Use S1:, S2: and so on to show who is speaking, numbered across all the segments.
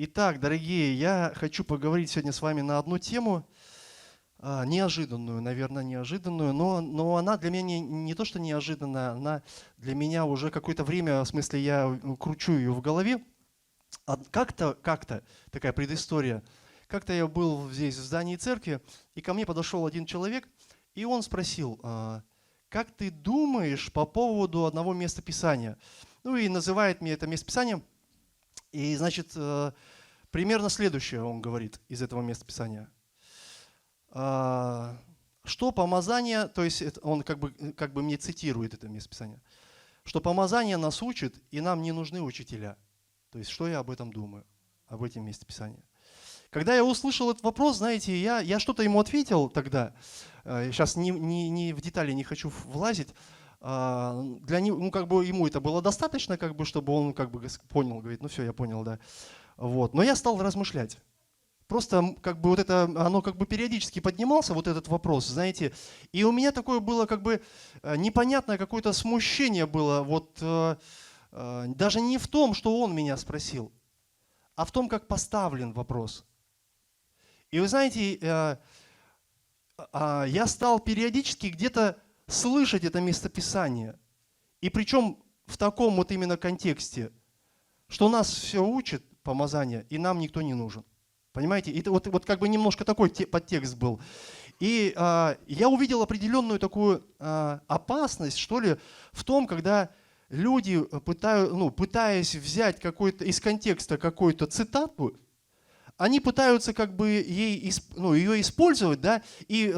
S1: Итак, дорогие, я хочу поговорить сегодня с вами на одну тему, неожиданную, наверное, неожиданную, но она для меня не то, что неожиданная, она для меня уже какое-то время, в смысле, я кручу ее в голове. Как-то, такая предыстория, как-то я был здесь в здании церкви, и ко мне подошел один человек, и он спросил, как ты думаешь по поводу одного местописания? Ну и называет мне это местописание, и, значит, примерно следующее он говорит из этого местописания. Что помазание, то есть он как бы мне цитирует это местописание, что помазание нас учит, и нам не нужны учителя. То есть что я об этом думаю, об этом местописании. Когда я услышал этот вопрос, знаете, я что-то ему ответил тогда, сейчас не в детали не хочу влазить, для него, ну, как бы ему это было достаточно, как бы, чтобы он как бы понял, говорит, ну все, я понял, да. Вот. Но я стал размышлять. Просто как бы вот это, оно как бы периодически поднимался, вот этот вопрос, знаете, и у меня такое было как бы непонятное какое-то смущение было, вот даже не в том, что он меня спросил, а в том, как поставлен вопрос. И вы знаете, я стал периодически где-то слышать это местописание, и причем в таком вот именно контексте, что нас все учит помазание, и нам никто не нужен. Понимаете? Это вот как бы немножко такой подтекст был. И я увидел определенную такую опасность, что ли, в том, когда люди, пытаясь взять из контекста какую-то цитату, они пытаются как бы ее использовать, да, и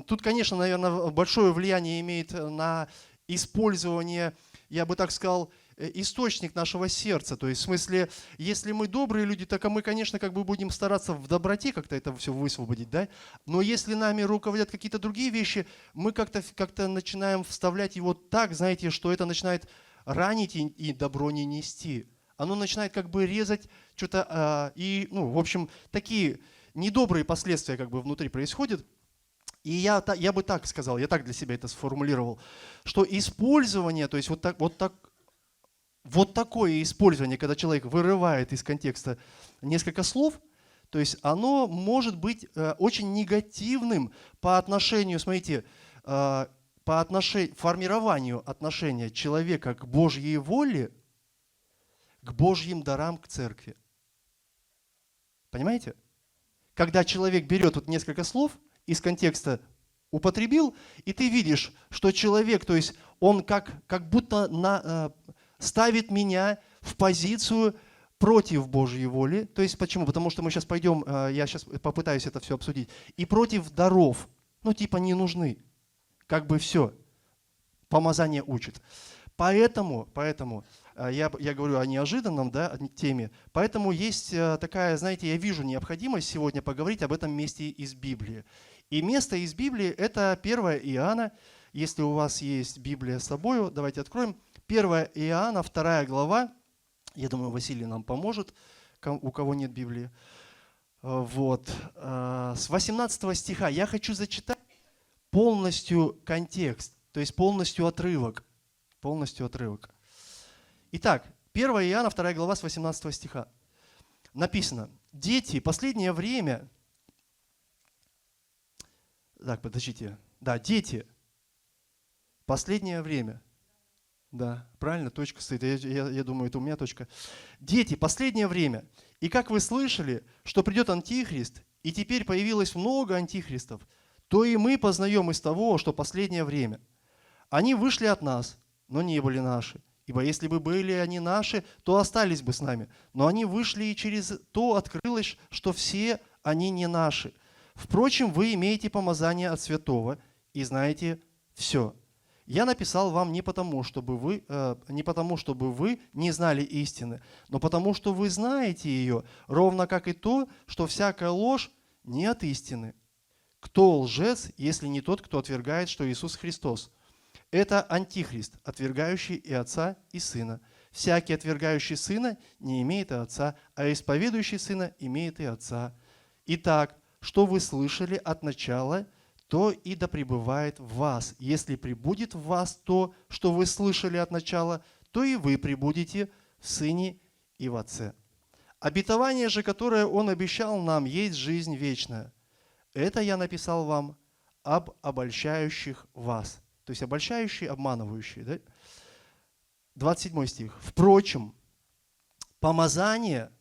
S1: тут, конечно, наверное, большое влияние имеет на использование, я бы так сказал, источник нашего сердца. То есть, в смысле, если мы добрые люди, так мы, конечно, как бы будем стараться в доброте как-то это все высвободить, да? Но если нами руководят какие-то другие вещи, мы как-то начинаем вставлять его так, знаете, что это начинает ранить и добро не нести. Оно начинает как бы резать что-то, в общем, такие недобрые последствия как бы внутри происходят. И я бы так сказал, я так для себя это сформулировал, что использование, то есть вот такое использование, когда человек вырывает из контекста несколько слов, то есть оно может быть очень негативным по отношению, смотрите, формированию отношения человека к Божьей воле, к Божьим дарам, к церкви. Понимаете? Когда человек берет вот несколько слов из контекста употребил, и ты видишь, что человек, то есть он как будто ставит меня в позицию против Божьей воли. То есть почему? Потому что мы сейчас пойдем, я сейчас попытаюсь это все обсудить. И против даров. Ну типа не нужны. Как бы все. Помазание учит. Поэтому я говорю о неожиданном, да, о теме. Поэтому есть такая, знаете, я вижу необходимость сегодня поговорить об этом месте из Библии. И место из Библии – это 1 Иоанна. Если у вас есть Библия с собой, давайте откроем. 1 Иоанна, 2 глава. Я думаю, Василий нам поможет, у кого нет Библии. Вот. С 18 стиха я хочу зачитать полностью контекст, то есть полностью отрывок. Полностью отрывок. Итак, 1 Иоанна, 2 глава, с 18 стиха. Написано: «Дети, последнее время...» Так, подождите. Да, дети, последнее время. Да, правильно, точка стоит. Я думаю, это у меня точка. «Дети, последнее время. И как вы слышали, что придет Антихрист, и теперь появилось много антихристов, то и мы познаем из того, что последнее время. Они вышли от нас, но не были наши. Ибо если бы были они наши, то остались бы с нами. Но они вышли, и через то открылось, что все они не наши. Впрочем, вы имеете помазание от святого и знаете все. Я написал вам не потому, чтобы вы не знали истины, но потому, что вы знаете ее, ровно как и то, что всякая ложь не от истины. Кто лжец, если не тот, кто отвергает, что Иисус Христос? Это антихрист, отвергающий и Отца, и Сына. Всякий, отвергающий Сына, не имеет и Отца, а исповедующий Сына имеет и Отца. Итак, что вы слышали от начала, то и да пребывает в вас. Если пребудет в вас то, что вы слышали от начала, то и вы пребудете в Сыне и в Отце». Обетование же, которое Он обещал нам, есть жизнь вечная. Это я написал вам об обольщающих вас. То есть обольщающие, обманывающие. Да? 27 стих. Впрочем, помазание,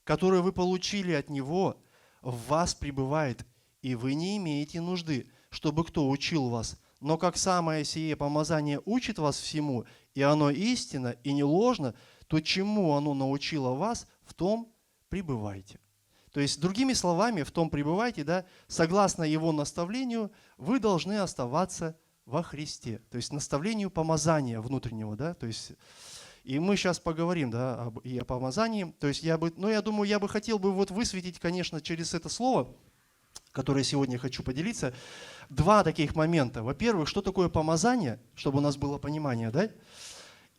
S1: которое вы получили от Него, в вас пребывает, и вы не имеете нужды, чтобы кто учил вас. Но как самое сие помазание учит вас всему, и оно истинно и не ложно, то чему оно научило вас, в том пребывайте. То есть, другими словами, в том пребывайте, да, согласно Его наставлению, вы должны оставаться во Христе. То есть, наставлению помазания внутреннего, да, то есть, и мы сейчас поговорим, да, и о помазании. То есть, я думаю, я бы хотел бы вот высветить, конечно, через это слово, которое сегодня хочу поделиться, два таких момента. Во-первых, что такое помазание, чтобы у нас было понимание, да?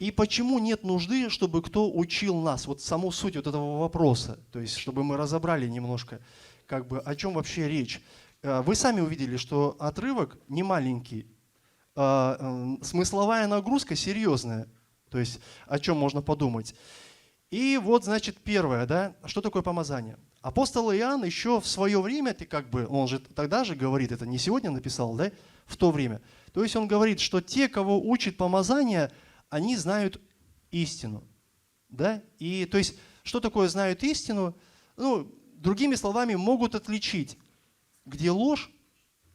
S1: И почему нет нужды, чтобы кто учил нас? Вот саму суть вот этого вопроса, то есть чтобы мы разобрали немножко, как бы о чем вообще речь. Вы сами увидели, что отрывок не маленький, смысловая нагрузка серьезная, то есть о чем можно подумать. И вот, значит, первое, да, что такое помазание? Апостол Иоанн еще в свое время, он же тогда же говорит, это не сегодня написал, да, в то время. То есть он говорит, что те, кого учит помазание, они знают истину. Да? И, то есть, что такое знают истину? Ну, другими словами, могут отличить, где ложь,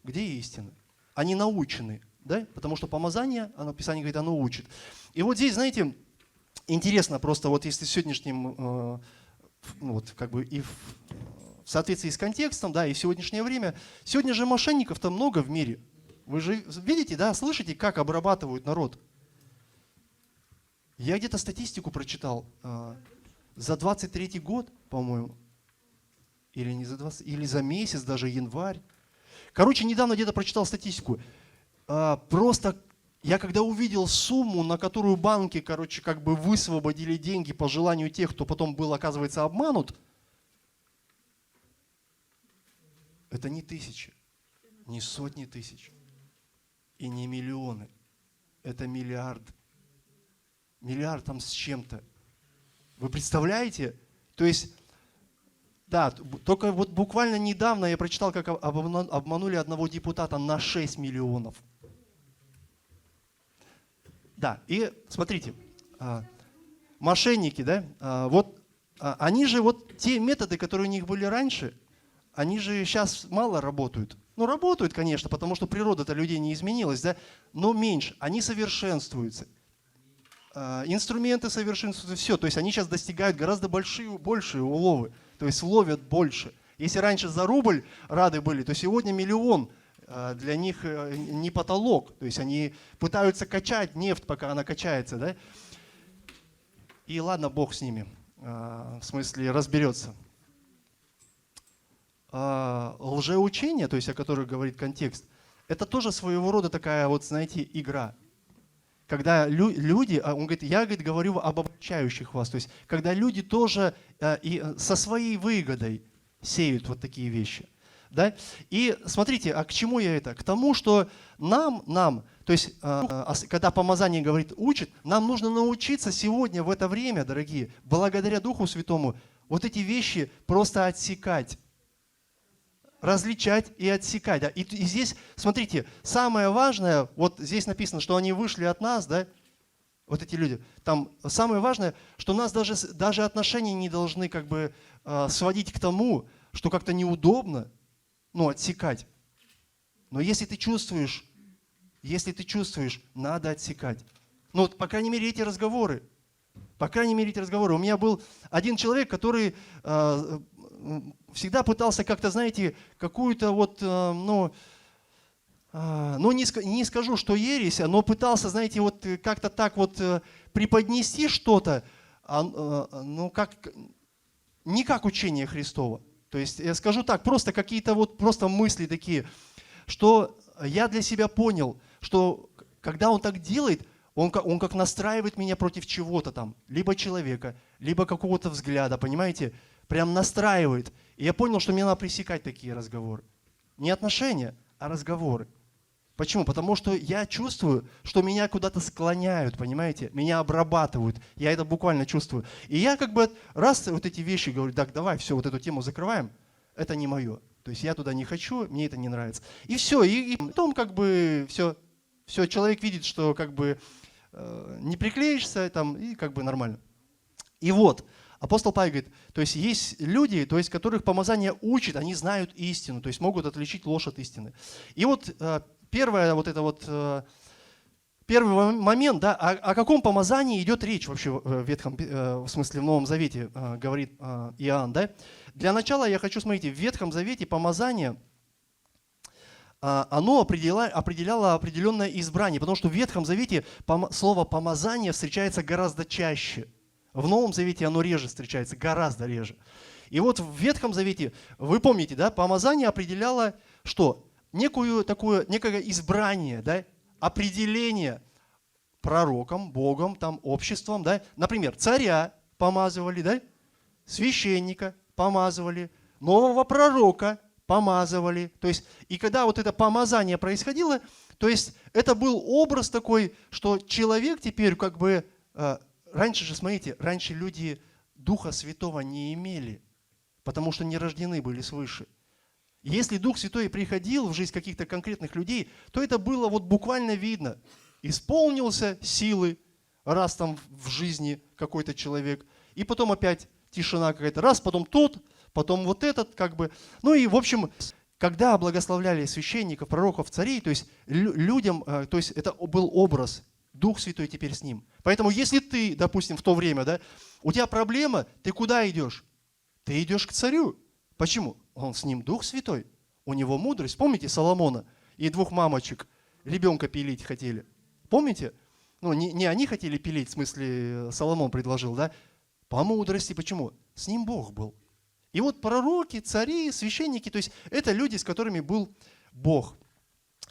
S1: где истина. Они научены, да? Потому что помазание, Писание говорит, оно учит. И вот здесь, знаете, интересно просто, вот если в сегодняшнем, вот как бы и в соответствии с контекстом, да, и в сегодняшнее время, сегодня же мошенников-то много в мире. Вы же видите, да, слышите, как обрабатывают народ? Я где-то статистику прочитал за 23-й год, по-моему, или не за 20, или за месяц, даже январь. Короче, недавно где-то прочитал статистику. Просто я когда увидел сумму, на которую банки, короче, как бы высвободили деньги по желанию тех, кто потом был, оказывается, обманут, это не тысячи, не сотни тысяч и не миллионы. Это миллиарды. Миллиард там с чем-то. Вы представляете? То есть, да, только вот буквально недавно я прочитал, как обманули одного депутата на 6 миллионов. Да, и смотрите, мошенники, да, вот они же, вот те методы, которые у них были раньше, они же сейчас мало работают. Ну, работают, конечно, потому что природа-то людей не изменилась, да, но меньше, они совершенствуются. Инструменты совершенствуются, все. То есть они сейчас достигают гораздо большие уловы. То есть ловят больше. Если раньше за рубль рады были, то сегодня миллион для них не потолок. То есть они пытаются качать нефть, пока она качается. Да? И ладно, Бог с ними. В смысле, разберется. Лжеучение, то есть о которых говорит контекст, это тоже своего рода такая, вот знаете, игра. Когда люди, он говорит, я говорю об обольщающих вас, то есть когда люди тоже и со своей выгодой сеют вот такие вещи. Да? И смотрите, а к чему я это? К тому, что нам, то есть когда помазание говорит учит, нам нужно научиться сегодня, в это время, дорогие, благодаря Духу Святому, вот эти вещи просто отсекать. Различать и отсекать. Да? И здесь, смотрите, самое важное, вот здесь написано, что они вышли от нас, да, вот эти люди. Там самое важное, что нас даже отношения не должны как бы сводить к тому, что как-то неудобно, ну, отсекать. Но если ты чувствуешь, надо отсекать. Ну, вот, по крайней мере, эти разговоры. У меня был один человек, который всегда пытался как-то, знаете, какую-то вот, не скажу, что ересь, но пытался, знаете, вот как-то так вот преподнести что-то, не как учение Христово. То есть, я скажу так, просто какие-то вот просто мысли такие, что я для себя понял, что когда он так делает, он как настраивает меня против чего-то там, либо человека, либо какого-то взгляда, понимаете? Прям настраивает. И я понял, что мне надо пресекать такие разговоры. Не отношения, а разговоры. Почему? Потому что я чувствую, что меня куда-то склоняют, понимаете? Меня обрабатывают. Я это буквально чувствую. И я как бы раз вот эти вещи говорю, так, давай, все, вот эту тему закрываем. Это не мое. То есть я туда не хочу, мне это не нравится. И все. И потом как бы все, человек видит, что как бы не приклеишься там, и как бы нормально. И вот, апостол Павел говорит, то есть есть люди, то есть которых помазание учит, они знают истину, то есть могут отличить ложь от истины. И вот первый момент, да, о каком помазании идет речь вообще в Ветхом, в смысле в Новом Завете, говорит Иоанн, да? Для начала я хочу, смотрите, в Ветхом Завете помазание, оно определяло определенное избрание, потому что в Ветхом Завете слово «помазание» встречается гораздо чаще. В Новом Завете оно реже встречается, гораздо реже. И вот в Ветхом Завете, вы помните, да, помазание определяло что? Некое избрание, да, определение пророком, Богом, там, обществом. Да. Например, царя помазывали, да, священника помазывали, нового пророка помазывали. То есть, и когда вот это помазание происходило, то есть это был образ такой, что человек теперь как бы... Раньше же, смотрите, раньше люди Духа Святого не имели, потому что не рождены были свыше. Если Дух Святой приходил в жизнь каких-то конкретных людей, то это было вот буквально видно. Исполнился силы, раз там в жизни какой-то человек, и потом опять тишина какая-то, раз, потом тот, потом вот этот, как бы. Ну и, в общем, когда благословляли священников, пророков, царей, то есть людям, то есть это был образ, Дух Святой теперь с ним. Поэтому если ты, допустим, в то время, да, у тебя проблема, ты куда идешь? Ты идешь к царю. Почему? Он с ним Дух Святой, у него мудрость. Помните Соломона и двух мамочек ребенка пилить хотели? Помните? Ну, не они хотели пилить, в смысле Соломон предложил, да? По мудрости. Почему? С ним Бог был. И вот пророки, цари, священники, то есть это люди, с которыми был Бог.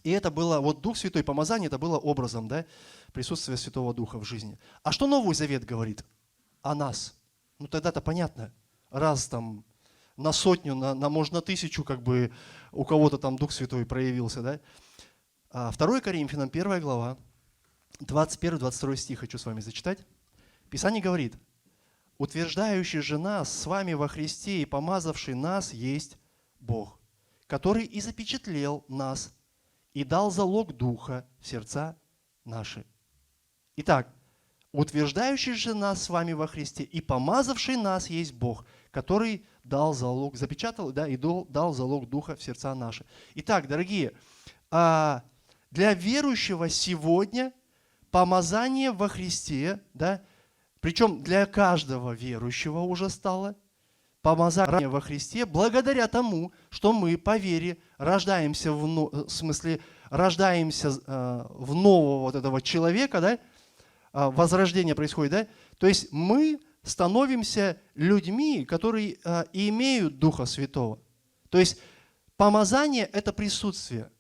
S1: И это было, вот Дух Святой, помазание, это было образом, да, присутствия Святого Духа в жизни. А что Новый Завет говорит о нас? Ну тогда-то понятно. Раз там на сотню, может на 1000, как бы у кого-то там Дух Святой проявился, да. 2 Коринфянам, 1 глава, 21-22 стих хочу с вами зачитать. Писание говорит: «Утверждающий же нас с вами во Христе и помазавший нас есть Бог, который и запечатлел нас, и дал залог Духа в сердца наши». Итак, утверждающий же нас с вами во Христе и помазавший нас есть Бог, который дал залог, запечатал, да, и дал залог Духа в сердца наши. Итак, дорогие, для верующего сегодня помазание во Христе, да, причем для каждого верующего уже стало помазание во Христе, благодаря тому, что мы по вере рождаемся рождаемся в нового вот этого человека, да, возрождение происходит, да, то есть мы становимся людьми, которые имеют Духа Святого. То есть помазание – это присутствие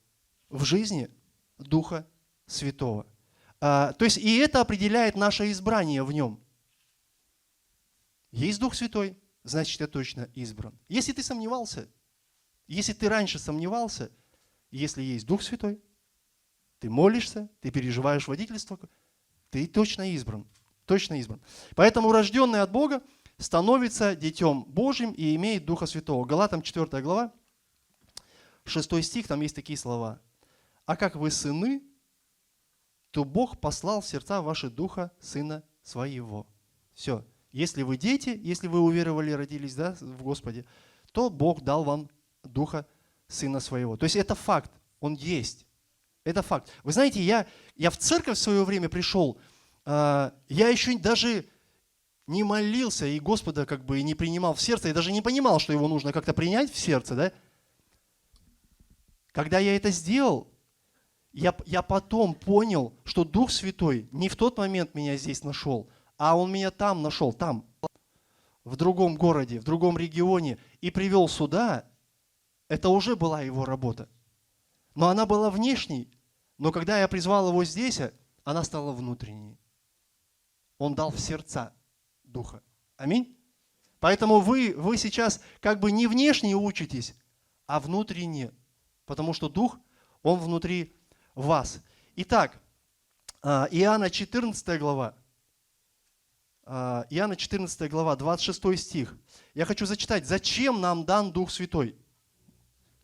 S1: в жизни Духа Святого. То есть и это определяет наше избрание в нем. Есть Дух Святой, значит, я точно избран. Если ты сомневался, если ты раньше сомневался, если есть Дух Святой, ты молишься, ты переживаешь водительство, ты точно избран. Точно избран. Поэтому рожденный от Бога становится детем Божьим и имеет Духа Святого. Галатам 4 глава, 6 стих, там есть такие слова. «А как вы сыны, то Бог послал в сердца ваши Духа Сына Своего». Все. Если вы дети, если вы уверовали, родились, да, в Господе, то Бог дал вам Духа Сына Своего. То есть это факт, он есть. Это факт. Вы знаете, я в церковь в свое время пришел, я еще даже не молился и Господа как бы не принимал в сердце, я даже не понимал, что его нужно как-то принять в сердце, да. Когда я это сделал, я потом понял, что Дух Святой не в тот момент меня здесь нашел, а Он меня там нашел, там, в другом городе, в другом регионе, и привел сюда. Это уже была Его работа. Но она была внешней, но когда я призвал Его здесь, она стала внутренней. Он дал в сердца Духа. Аминь. Поэтому вы сейчас как бы не внешне учитесь, а внутренне. Потому что Дух, Он внутри вас. Итак, Иоанна 14 глава. Иоанна 14 глава, 26 стих. Я хочу зачитать. «Зачем нам дан Дух Святой?»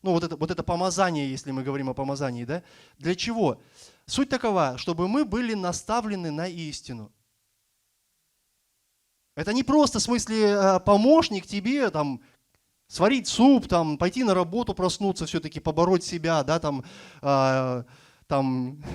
S1: Ну, вот это помазание, если мы говорим о помазании, да? Для чего? Суть такова, чтобы мы были наставлены на истину. Это не просто, в смысле, помощник тебе, там, сварить суп, там, пойти на работу, проснуться, все-таки побороть себя, да, там,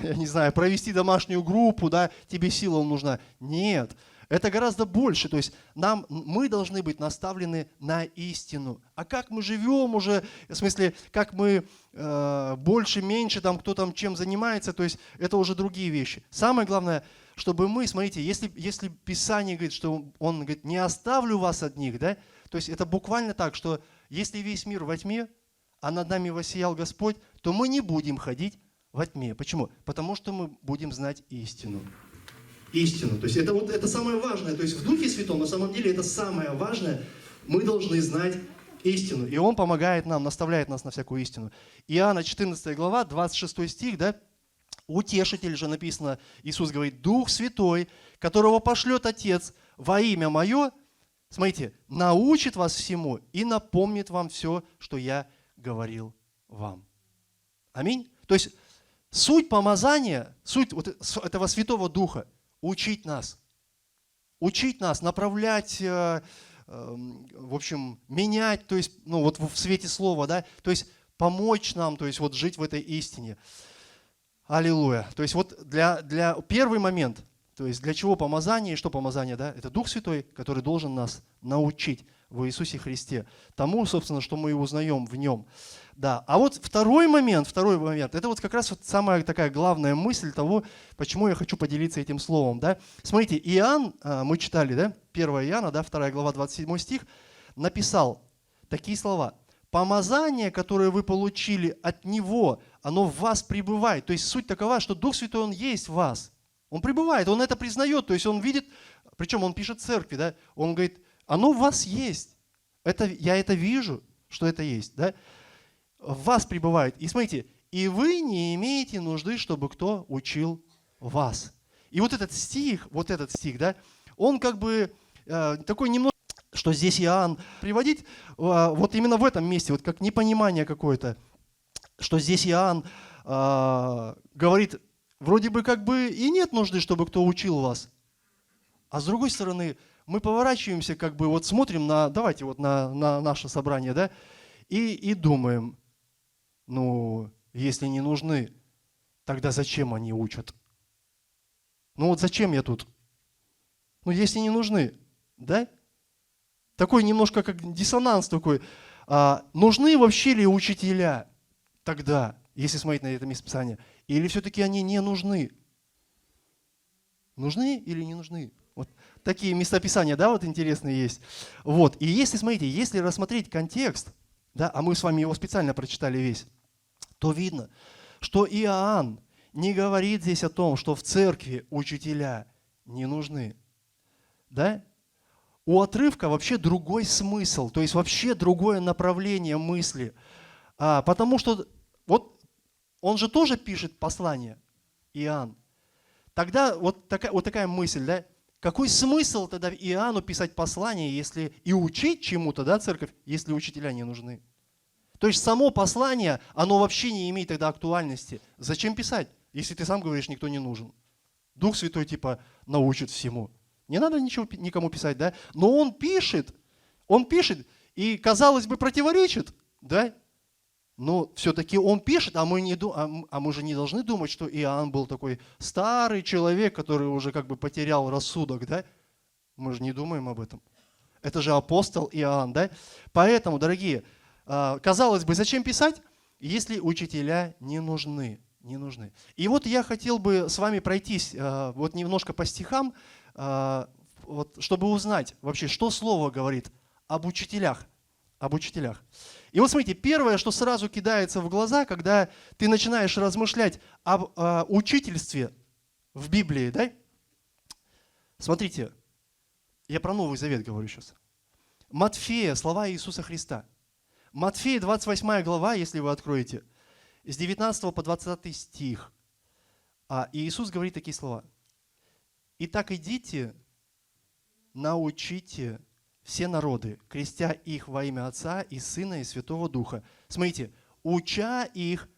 S1: я не знаю, провести домашнюю группу, да, тебе сила нужна. Нет. Это гораздо больше, то есть мы должны быть наставлены на истину. А как мы живем уже, в смысле, как мы больше, меньше, там, кто там чем занимается, то есть это уже другие вещи. Самое главное, чтобы мы, смотрите, если Писание говорит, что Он говорит, не оставлю вас одних, да, то есть это буквально так, что если весь мир во тьме, а над нами воссиял Господь, то мы не будем ходить во тьме. Почему? Потому что мы будем знать истину. Истину. То есть это самое важное. То есть в Духе Святом, на самом деле, это самое важное. Мы должны знать истину. И Он помогает нам, наставляет нас на всякую истину. Иоанна 14 глава, 26 стих, да? Утешитель же написано, Иисус говорит, Дух Святой, которого пошлет Отец во имя Мое, смотрите, научит вас всему и напомнит вам все, что Я говорил вам. Аминь. То есть суть помазания, суть вот этого Святого Духа, учить нас, направлять, в общем, менять, то есть, ну вот в свете слова, да, то есть помочь нам, то есть вот жить в этой истине. Аллилуйя. То есть вот для первый момент, то есть для чего помазание и что помазание, да, это Дух Святой, который должен нас научить в Иисусе Христе тому, собственно, что мы и узнаем в Нем. Да. А вот второй момент, это вот как раз вот самая такая главная мысль того, почему я хочу поделиться этим словом. Да. Смотрите, Иоанн, мы читали, да, 1 Иоанна, да, 2 глава, 27 стих, написал такие слова. «Помазание, которое вы получили от Него, оно в вас пребывает». То есть суть такова, что Дух Святой, Он есть в вас. Он пребывает, Он это признает, то есть Он видит, причем Он пишет церкви, да, Он говорит, оно в вас есть. Я это вижу, что это есть, да. В вас пребывает. И смотрите, и вы не имеете нужды, чтобы кто учил вас. И вот этот стих, да, он как бы такой немного, что здесь Иоанн приводить, вот именно в этом месте, вот как непонимание какое-то, что здесь Иоанн говорит, вроде бы как бы и нет нужды, чтобы кто учил вас. А с другой стороны, мы поворачиваемся, как бы вот смотрим давайте вот на наше собрание, да, и думаем, ну, если не нужны, тогда зачем они учат? Ну вот зачем я тут? Ну, если не нужны, да? Такой немножко как диссонанс такой. Нужны вообще ли учителя тогда, если смотреть на это местописание? Или все-таки они не нужны? Нужны или не нужны? Вот такие местописания, да, вот интересные есть. Вот. И если, смотрите, если рассмотреть контекст, да, а мы с вами его специально прочитали весь, то видно, что Иоанн не говорит здесь о том, что в церкви учителя не нужны. Да? У отрывка вообще другой смысл, то есть вообще другое направление мысли. Потому что вот он же тоже пишет послание, Иоанн. Тогда вот такая мысль, да? Какой смысл тогда Иоанну писать послание, если и учить чему-то, да, церковь, если учителя не нужны? То есть само послание, оно вообще не имеет тогда актуальности. Зачем писать, если ты сам говоришь, никто не нужен? Дух Святой типа научит всему. Не надо ничего никому писать, да? Но он пишет и, казалось бы, противоречит, да? Но все-таки он пишет, а мы же не должны думать, что Иоанн был такой старый человек, который уже как бы потерял рассудок, да? Мы же не думаем об этом. Это же апостол Иоанн, да? Поэтому, дорогие, казалось бы, зачем писать, если учителя не нужны? Не нужны. И вот я хотел бы с вами пройтись вот немножко по стихам, вот, чтобы узнать вообще, что Слово говорит об учителях. Об учителях. И вот смотрите, первое, что сразу кидается в глаза, когда ты начинаешь размышлять об учительстве в Библии, да? Смотрите, я про Новый Завет говорю сейчас. Матфея, слова Иисуса Христа. Матфея, 28 глава, если вы откроете, с 19 по 20 стих. И Иисус говорит такие слова. «Итак, идите, научите все народы, крестя их во имя Отца и Сына и Святого Духа». Смотрите, уча их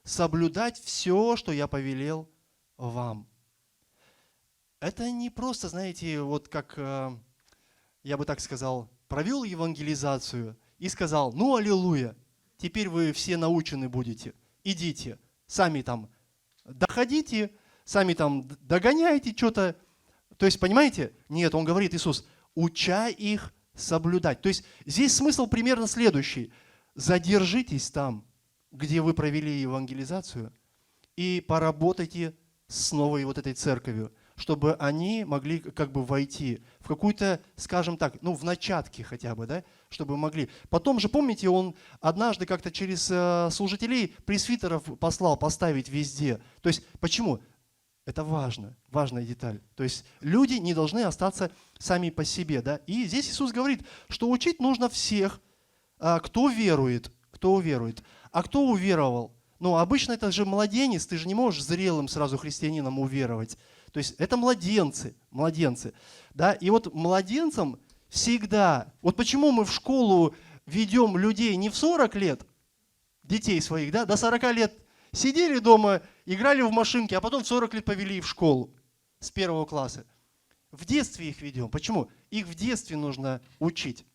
S1: соблюдать все, что я повелел вам. Это не просто, знаете, вот как, я бы так сказал, провел евангелизацию и сказал, ну, аллилуйя, теперь вы все научены будете, идите, сами там доходите, сами там догоняйте что-то. То есть, понимаете? Нет, он говорит, Иисус, уча их соблюдать. То есть, здесь смысл примерно следующий. Задержитесь там, где вы провели евангелизацию, и поработайте с новой вот этой церковью, чтобы они могли как бы войти в какую-то, скажем так, ну, в начатки хотя бы, да, чтобы могли. Потом же, помните, он однажды как-то через служителей пресвитеров послал поставить везде. То есть, почему? Это важно, важная деталь. То есть, люди не должны остаться сами по себе, да. И здесь Иисус говорит, что учить нужно всех, кто верует. А кто уверовал? Ну, обычно это же младенец, ты же не можешь зрелым сразу христианином уверовать. То есть это младенцы. Да? И вот младенцам всегда, вот почему мы в школу ведем людей не в 40 лет, детей своих, да, до 40 лет сидели дома, играли в машинки, а потом в 40 лет повели в школу с 1 класса. В детстве их ведем. Почему? Их в детстве нужно учить,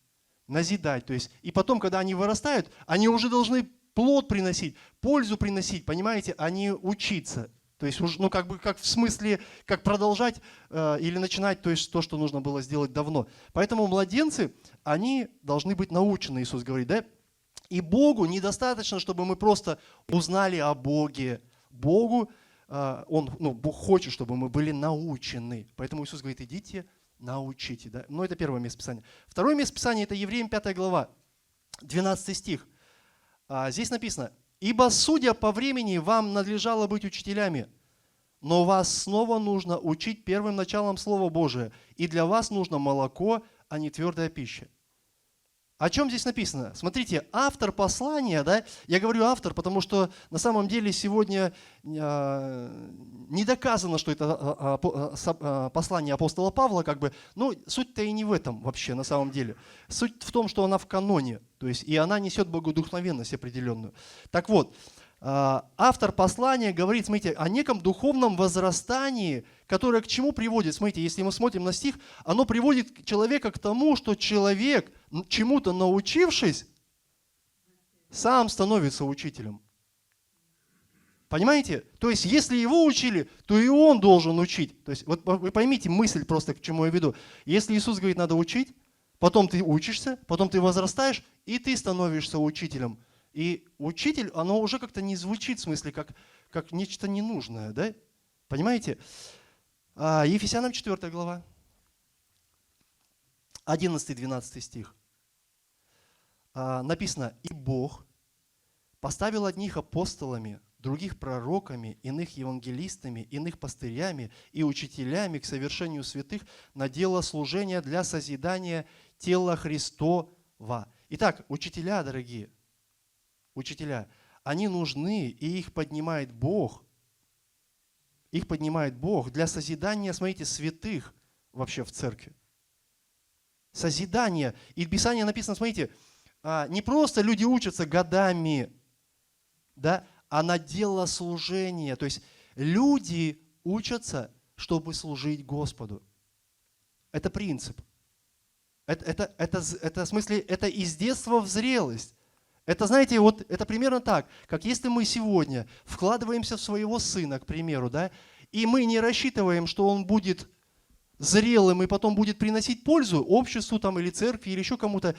S1: назидать. То есть, и потом, когда они вырастают, они уже должны плод приносить, пользу приносить, понимаете, а не учиться. То есть, ну, как бы, как в смысле, как продолжать или начинать, то есть, то, что нужно было сделать давно. Поэтому младенцы, они должны быть научены, Иисус говорит, да? И Богу недостаточно, чтобы мы просто узнали о Боге. Богу, Бог хочет, чтобы мы были научены. Поэтому Иисус говорит, идите, научите. Да? Ну, это первое место Писания. Второе место Писания, это Евреям 5 глава, 12 стих. Здесь написано, «Ибо, судя по времени, вам надлежало быть учителями, но вас снова нужно учить первым началом Слова Божия, и для вас нужно молоко, а не твердая пища». О чем здесь написано? Смотрите, автор послания, да, я говорю автор, потому что на самом деле сегодня не доказано, что это послание апостола Павла, как бы, но суть-то и не в этом вообще на самом деле. Суть в том, что она в каноне, то есть и она несет богодухновенность определенную. Так вот, автор послания говорит, смотрите, о неком духовном возрастании, которое к чему приводит? Смотрите, если мы смотрим на стих, оно приводит человека к тому, что человек, чему-то научившись, сам становится учителем. Понимаете? То есть, если его учили, то и он должен учить. То есть, вот вы поймите мысль просто, к чему я веду. Если Иисус говорит, надо учить, потом ты учишься, потом ты возрастаешь, и ты становишься учителем. И учитель, оно уже как-то не звучит в смысле, как нечто ненужное, да? Понимаете? Ефесянам 4 глава, 11-12 стих. Написано, «И Бог поставил одних апостолами, других пророками, иных евангелистами, иных пастырями и учителями к совершению святых на дело служения для созидания тела Христова». Итак, учителя, дорогие, учителя, они нужны, и их поднимает Бог. Их поднимает Бог для созидания, смотрите, святых вообще в церкви. Созидание. И в Писании написано, смотрите, не просто люди учатся годами, да, а на дело служения. То есть люди учатся, чтобы служить Господу. Это принцип. Это в смысле, это из детства в зрелость. Это, знаете, вот это примерно так, как если мы сегодня вкладываемся в своего сына, к примеру, да, и мы не рассчитываем, что он будет зрелым и потом будет приносить пользу обществу там, или церкви, или еще кому-то,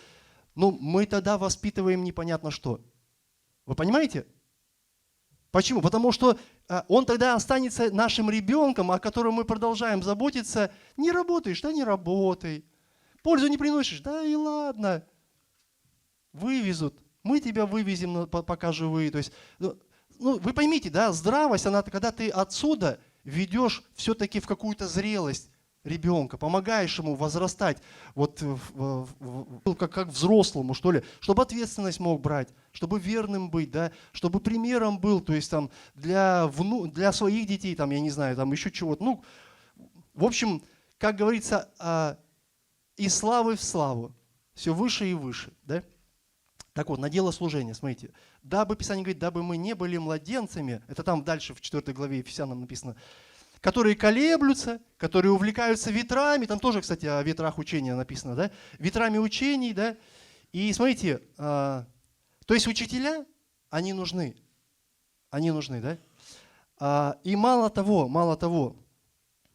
S1: ну, мы тогда воспитываем непонятно что. Вы понимаете? Почему? Потому что он тогда останется нашим ребенком, о котором мы продолжаем заботиться. Не работаешь, да не работай. Пользу не приносишь, да и ладно. Вывезут. Мы тебя вывезем, пока живые. То есть, ну, вы поймите, да, здравость, она когда ты отсюда ведешь все-таки в какую-то зрелость ребенка, помогаешь ему возрастать вот как взрослому, что ли, чтобы ответственность мог брать, чтобы верным быть, да, чтобы примером был, то есть там для своих детей, там, я не знаю, там еще чего-то. Ну, в общем, как говорится, из славы в славу, все выше и выше, да. Так вот, на дело служения, смотрите. Дабы, Писание говорит, дабы мы не были младенцами, это там дальше в 4 главе Ефесянам написано, которые колеблются, которые увлекаются ветрами, там тоже, кстати, о ветрах учения написано, да, ветрами учений, да, и смотрите, то есть учителя, они нужны, да, и мало того,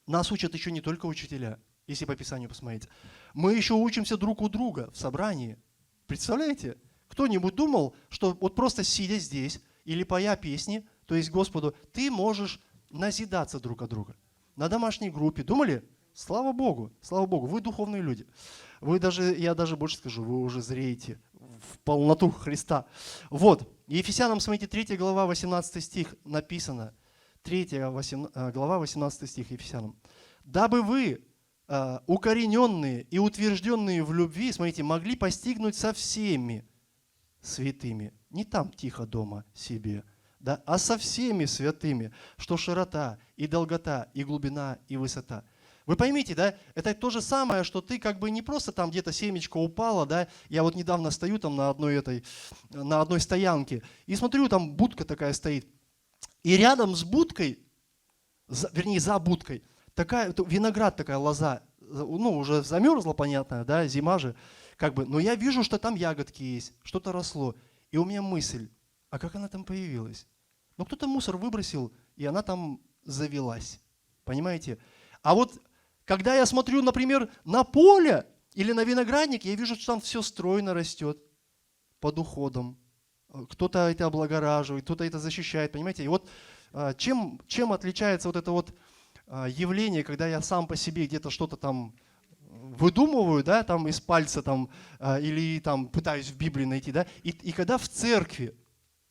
S1: нас учат еще не только учителя, если по Писанию посмотреть, мы еще учимся друг у друга в собрании, представляете? Кто-нибудь думал, что вот просто сидя здесь или поя песни, то есть Господу, ты можешь назидаться друг от друга. На домашней группе. Думали? Слава Богу, вы духовные люди. Я даже больше скажу, вы уже зреете в полноту Христа. Вот, Ефесянам, смотрите, 3 глава, 18 стих написано. 3 глава, 18 стих Ефесянам. Дабы вы, укорененные и утвержденные в любви, смотрите, могли постигнуть со всеми святыми, не там тихо дома себе, да, а со всеми святыми, что широта и долгота и глубина и высота. Вы поймите, да, это то же самое, что ты как бы не просто там где-то семечко упало, да, я вот недавно стою там на одной стоянке и смотрю, там будка такая стоит, и рядом с будкой, вернее за будкой, виноград такая лоза, ну уже замерзла, понятно, да, зима же, как бы, но я вижу, что там ягодки есть, что-то росло. И у меня мысль, а как она там появилась? Ну, кто-то мусор выбросил, и она там завелась. Понимаете? А вот, когда я смотрю, например, на поле или на виноградник, я вижу, что там все стройно растет под уходом. Кто-то это облагораживает, кто-то это защищает, понимаете? И вот чем отличается вот это вот явление, когда я сам по себе где-то что-то там выдумываю, да, там из пальца там, или там пытаюсь в Библии найти, да, и когда в церкви,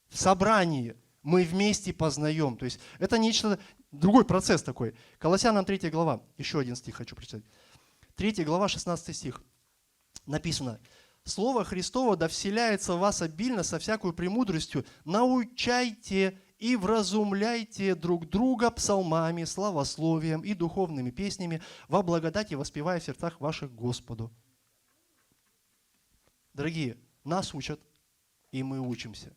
S1: в собрании мы вместе познаем, то есть это нечто, другой процесс такой. Колоссянам 3 глава, еще один стих хочу прочитать. 3 глава, 16 стих, написано: «Слово Христово да вселяется в вас обильно со всякой премудростью, научайте и вразумляйте друг друга псалмами, славословием и духовными песнями во благодати, воспевая в сердцах ваших Господу». Дорогие, нас учат, и мы учимся.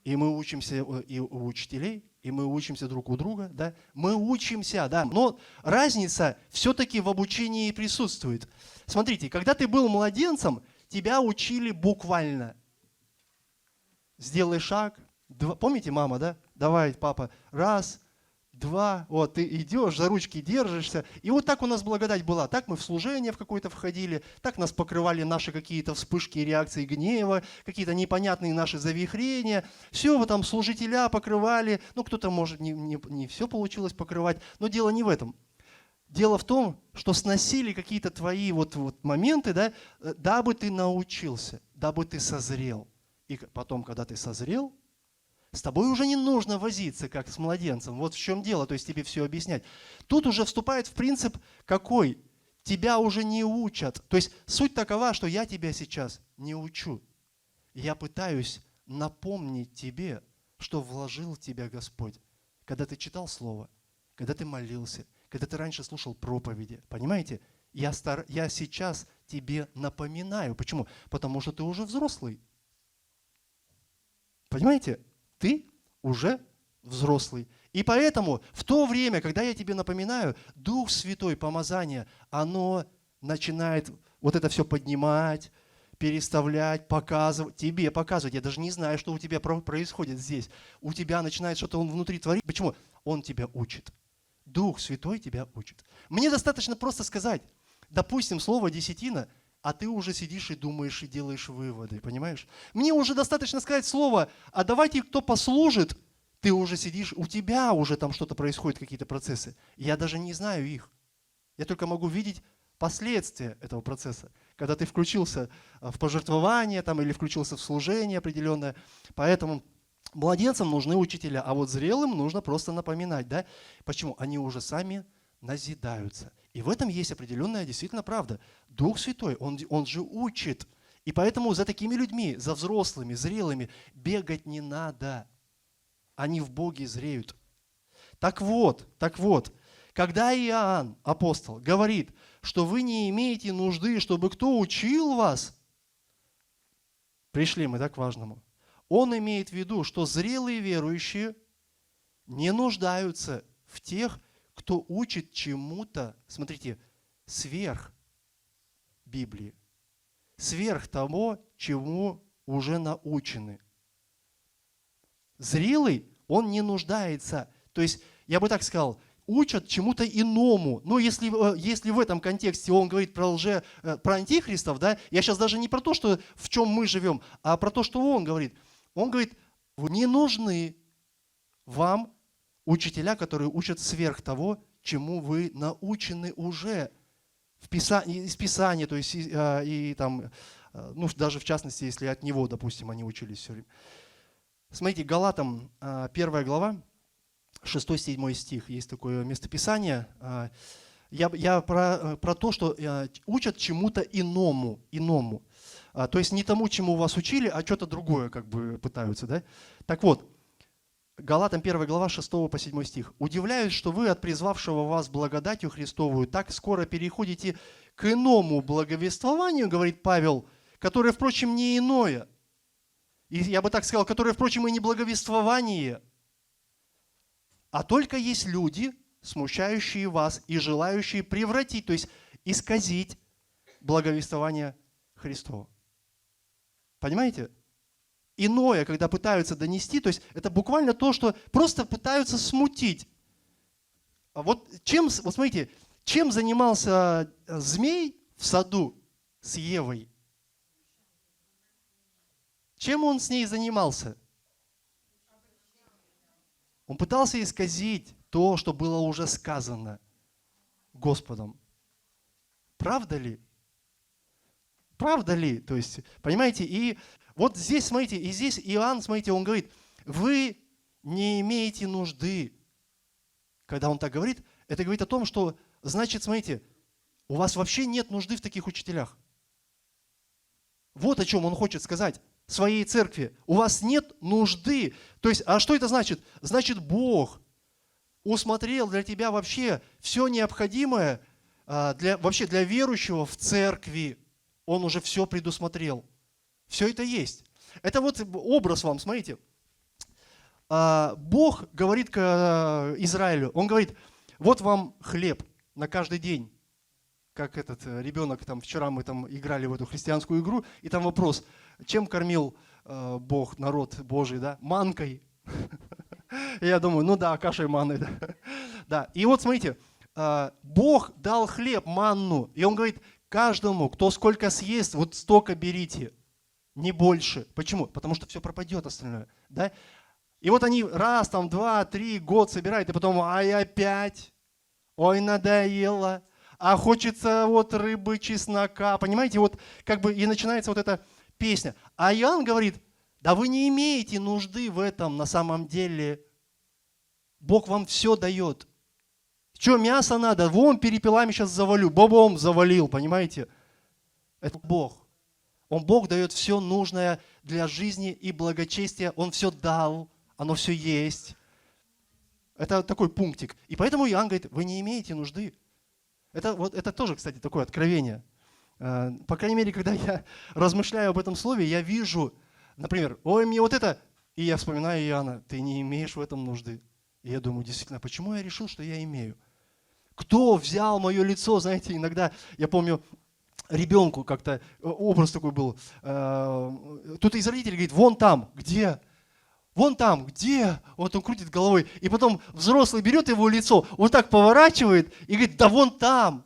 S1: И мы учимся и у учителей, и мы учимся друг у друга, да? Мы учимся, да. Но разница все-таки в обучении присутствует. Смотрите, когда ты был младенцем, тебя учили буквально. Сделай шаг. Помните, мама, да? Давай, папа, раз, два, вот ты идешь, за ручки держишься. И вот так у нас благодать была. Так мы в служение в какое-то входили, так нас покрывали наши какие-то вспышки и реакции гнева, какие-то непонятные наши завихрения. Все, вы там служителя покрывали. Ну, кто-то, может, не все получилось покрывать, но дело не в этом. Дело в том, что сносили какие-то твои вот моменты, да, дабы ты научился, дабы ты созрел. И потом, когда ты созрел, с тобой уже не нужно возиться, как с младенцем. Вот в чем дело, то есть тебе все объяснять. Тут уже вступает в принцип какой? Тебя уже не учат. То есть суть такова, что я тебя сейчас не учу. Я пытаюсь напомнить тебе, что вложил в тебя Господь. Когда ты читал Слово, когда ты молился, когда ты раньше слушал проповеди. Понимаете? Я сейчас тебе напоминаю. Почему? Потому что ты уже взрослый. Понимаете? Ты уже взрослый. И поэтому в то время, когда я тебе напоминаю, Дух Святой, помазание, оно начинает вот это все поднимать, переставлять, показывать, тебе показывать. Я даже не знаю, что у тебя происходит здесь. У тебя начинает что-то он внутри творить. Почему? Он тебя учит. Дух Святой тебя учит. Мне достаточно просто сказать, допустим, слово «десятина», а ты уже сидишь и думаешь, и делаешь выводы, понимаешь? Мне уже достаточно сказать слово, а давайте кто послужит, ты уже сидишь, у тебя уже там что-то происходит, какие-то процессы. Я даже не знаю их. Я только могу видеть последствия этого процесса. Когда ты включился в пожертвование там, или включился в служение определенное. Поэтому младенцам нужны учителя, а вот зрелым нужно просто напоминать. Да? Почему? Они уже сами назидаются. И в этом есть определенная действительно правда. Дух Святой, Он же учит. И поэтому за такими людьми, за взрослыми, зрелыми, бегать не надо. Они в Боге зреют. Так вот, когда Иоанн, апостол, говорит, что вы не имеете нужды, чтобы кто учил вас, пришли мы, да, к важному. Он имеет в виду, что зрелые верующие не нуждаются в тех, кто учит чему-то, смотрите, сверх Библии, сверх того, чему уже научены. Зрелый, он не нуждается. То есть, я бы так сказал, учат чему-то иному. Но если в этом контексте он говорит про антихристов, да, я сейчас даже не про то, что, в чем мы живем, а про то, что он говорит. Он говорит, не нужны вам учителя, которые учат сверх того, чему вы научены уже из Писания, то есть и там, ну, даже в частности, если от него, допустим, они учились все время. Смотрите, Галатам 1 глава, 6-7 стих, есть такое местописание. Я про то, что учат чему-то иному. То есть не тому, чему вас учили, а что-то другое как бы пытаются. Да? Так вот, Галатам 1 глава 6 по 7 стих. «Удивляюсь, что вы от призвавшего вас благодатью Христовую так скоро переходите к иному благовествованию, говорит Павел, которое, впрочем, не иное». И я бы так сказал, которое, впрочем, и не благовествование, а только есть люди, смущающие вас и желающие превратить, то есть исказить благовествование Христова. Понимаете? Иное, когда пытаются донести, то есть это буквально то, что просто пытаются смутить. Вот смотрите, чем занимался змей в саду с Евой? Чем он с ней занимался? Он пытался исказить то, что было уже сказано Господом. Правда ли? Правда ли? То есть, понимаете, и вот здесь, смотрите, и здесь Иоанн, смотрите, он говорит, вы не имеете нужды. Когда он так говорит, это говорит о том, что, значит, смотрите, у вас вообще нет нужды в таких учителях. Вот о чем он хочет сказать своей церкви. У вас нет нужды. То есть, а что это значит? Значит, Бог усмотрел для тебя вообще все необходимое вообще для верующего в церкви. Он уже все предусмотрел. Все это есть. Это вот образ вам, смотрите. Бог говорит к Израилю, Он говорит, вот вам хлеб на каждый день. Как этот ребенок, там вчера мы там играли в эту христианскую игру, и там вопрос, чем кормил Бог, народ Божий, да? Манкой. Я думаю, ну да, кашей манной. Да. И вот смотрите, Бог дал хлеб, манну, и Он говорит, каждому, кто сколько съест, вот столько берите, не больше. Почему? Потому что все пропадет остальное. Да? И вот они раз, там, 2, 3, год собирают, и потом, ай, опять, ой, надоело, а хочется вот рыбы, чеснока, понимаете, вот как бы и начинается вот эта песня. А Иоанн говорит, да вы не имеете нужды в этом на самом деле. Бог вам все дает. Что, мясо надо? Вон перепелами сейчас завалю. Бобом завалил, понимаете? Это Бог. Бог дает все нужное для жизни и благочестия. Он все дал, оно все есть. Это такой пунктик. И поэтому Иоанн говорит, вы не имеете нужды. Это тоже, кстати, такое откровение. По крайней мере, когда я размышляю об этом слове, я вижу, например, ой, мне вот это, и я вспоминаю Иоанна, ты не имеешь в этом нужды. И я думаю, действительно, почему я решил, что я имею? Кто взял мое лицо, знаете, иногда, я помню, ребенку как-то образ такой был, кто-то из родителей говорит, вон там, где? Вон там, где? Вот он крутит головой, и потом взрослый берет его лицо, вот так поворачивает и говорит, да вон там.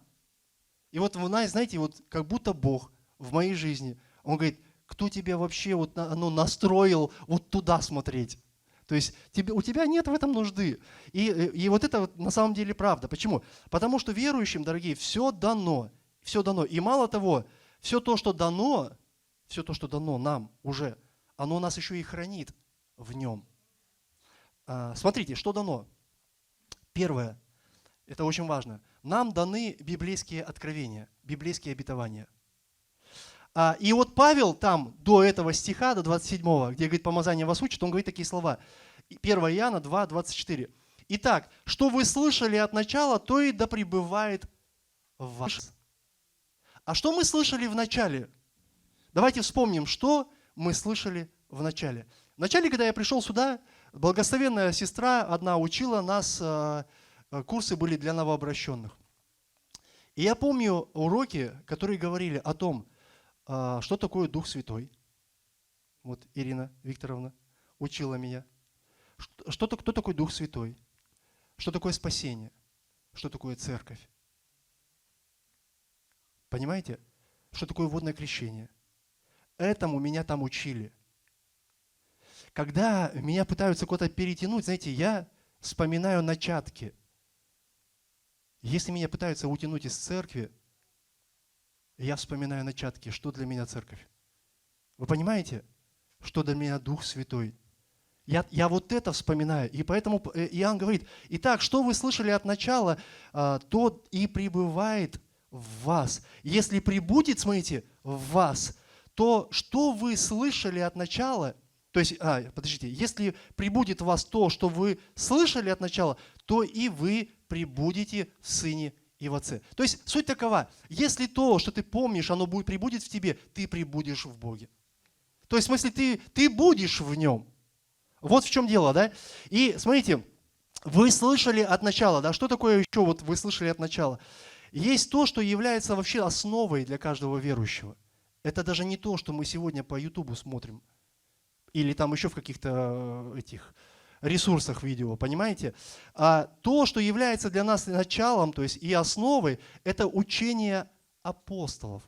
S1: И вот, знаете, вот как будто Бог в моей жизни, Он говорит, кто тебя вообще вот, настроил вот туда смотреть? То есть у тебя нет в этом нужды. И вот это вот на самом деле правда. Почему? Потому что верующим, дорогие, все дано. Все дано. И мало того, все то, что дано нам уже, оно нас еще и хранит в нем. Смотрите, что дано. Первое, это очень важно. нам даны библейские откровения, библейские обетования. И вот Павел там до этого стиха, до 27, где говорит, помазание вас учит, он говорит такие слова. 1 Иоанна 2, 24. Итак, что вы слышали от начала, то и да пребывает в вас. А что мы слышали в начале? Давайте вспомним, что мы слышали в начале. В начале, когда я пришел сюда, благословенная сестра одна учила нас, курсы были для новообращенных. И я помню уроки, которые говорили о том, что такое Дух Святой. Вот Ирина Викторовна учила меня. Кто такой Дух Святой? Что такое спасение? Что такое церковь? Понимаете? Что такое водное крещение? Этому меня там учили. Когда меня пытаются куда-то перетянуть, знаете, я вспоминаю начатки. Если меня пытаются утянуть из церкви, я вспоминаю начатки, что для меня церковь. Вы понимаете, что для меня Дух Святой? Я вот это вспоминаю. И поэтому Иоанн говорит, итак, что вы слышали от начала, то и пребывает в вас. Если пребудет, смотрите, в вас, то что вы слышали от начала, то есть, подождите, если пребудет в вас то, что вы слышали от начала, то и вы пребудете в Сыне и в Отце. То есть суть такова, если то, что ты помнишь, оно пребудет в тебе, ты пребудешь в Боге. То есть в смысле ты будешь в Нем. Вот в чем дело, да? И смотрите, вы слышали от начала, да? Что такое еще вот вы слышали от начала? Есть то, что является вообще основой для каждого верующего. Это даже не то, что мы сегодня по Ютубу смотрим. Или там еще в каких-то этих ресурсах видео, понимаете? А то, что является для нас началом, то есть и основой, это учение апостолов.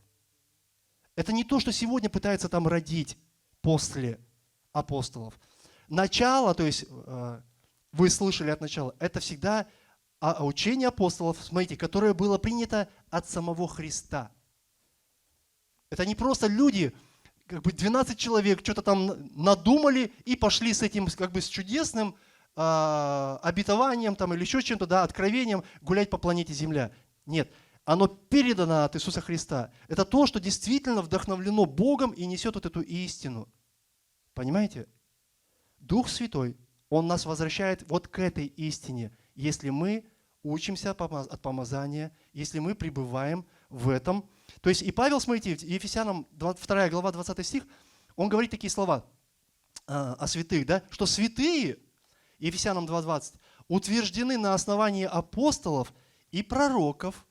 S1: Это не то, что сегодня пытается там родить после апостолов. Начало, то есть вы слышали от начала, это всегда учение апостолов, смотрите, которое было принято от самого Христа. Это не просто люди, как бы 12 человек что-то там надумали и пошли с этим, как бы с чудесным обетованием там, или еще чем-то, да, откровением гулять по планете Земля. Нет, оно передано от Иисуса Христа. Это то, что действительно вдохновлено Богом и несет вот эту истину. Понимаете? Дух Святой, Он нас возвращает вот к этой истине, если мы учимся от помазания, если мы пребываем в этом. То есть и Павел, смотрите, Ефесянам 2 глава 20 стих, он говорит такие слова о святых, да, что святые, Ефесянам 2:20, утверждены на основании апостолов и пророков.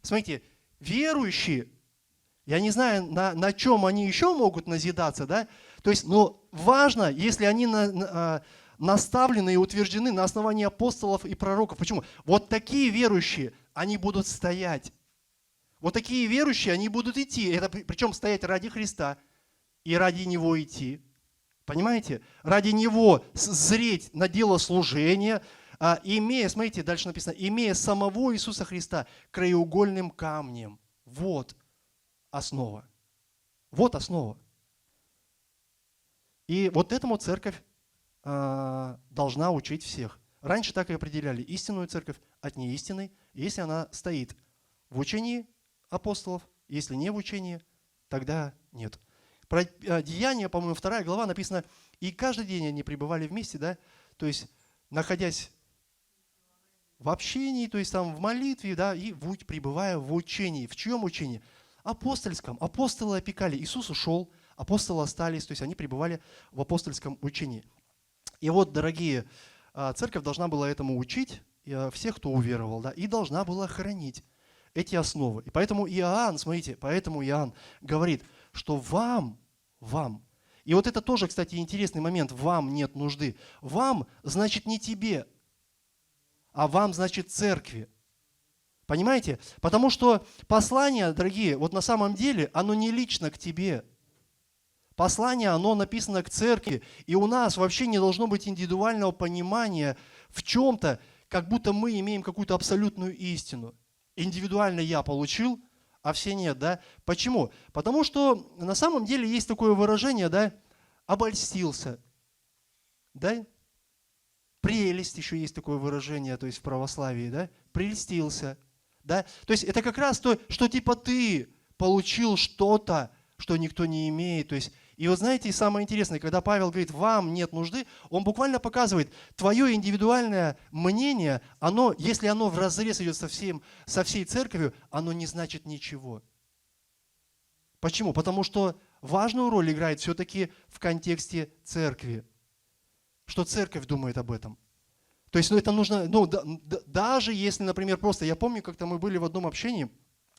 S1: Смотрите, верующие, я не знаю, на чем они еще могут назидаться, да, то есть, но важно, если они наставлены и утверждены на основании апостолов и пророков. Почему? Вот такие верующие, они будут стоять. Вот такие верующие, они будут идти. Это, причем стоять ради Христа и ради Него идти. Понимаете? Ради Него зреть на дело служения, имея, смотрите, дальше написано, имея самого Иисуса Христа краеугольным камнем. Вот основа. Вот основа. И вот этому церковь должна учить всех. Раньше так и определяли истинную церковь от неистинной, если она стоит в учении апостолов, если не в учении, тогда нет. Про Деяния, по-моему, 2 глава написано, и каждый день они пребывали вместе, да, то есть находясь в общении, то есть там в молитве, да, и пребывая в учении. В чьем учении? Апостольском. Апостолы опекали. Иисус ушел, апостолы остались, то есть они пребывали в апостольском учении. И вот, дорогие, церковь должна была этому учить всех, кто уверовал, да, и должна была хранить эти основы. И поэтому Иоанн, смотрите, поэтому Иоанн говорит, что вам, и вот это тоже, кстати, интересный момент, вам нет нужды. Вам значит не тебе, а вам значит церкви. Понимаете? Потому что послание, дорогие, вот на самом деле, оно не лично к тебе. Послание, оно написано к церкви, и у нас вообще не должно быть индивидуального понимания в чем-то, как будто мы имеем какую-то абсолютную истину. Индивидуально я получил, а все нет, да? Почему? Потому что на самом деле есть такое выражение, да, обольстился, да? прелесть, еще есть такое выражение, то есть в православии, да, прельстился, да, то есть это как раз то, что типа ты получил что-то, что никто не имеет, то есть, и вот знаете, самое интересное, когда Павел говорит, вам нет нужды, он буквально показывает, твое индивидуальное мнение, оно, если оно вразрез идет со всей церковью, оно не значит ничего. Почему? Потому что важную роль играет все-таки в контексте церкви. Что церковь думает об этом. То есть это нужно, даже если, например, просто, я помню, как-то мы были в одном общении,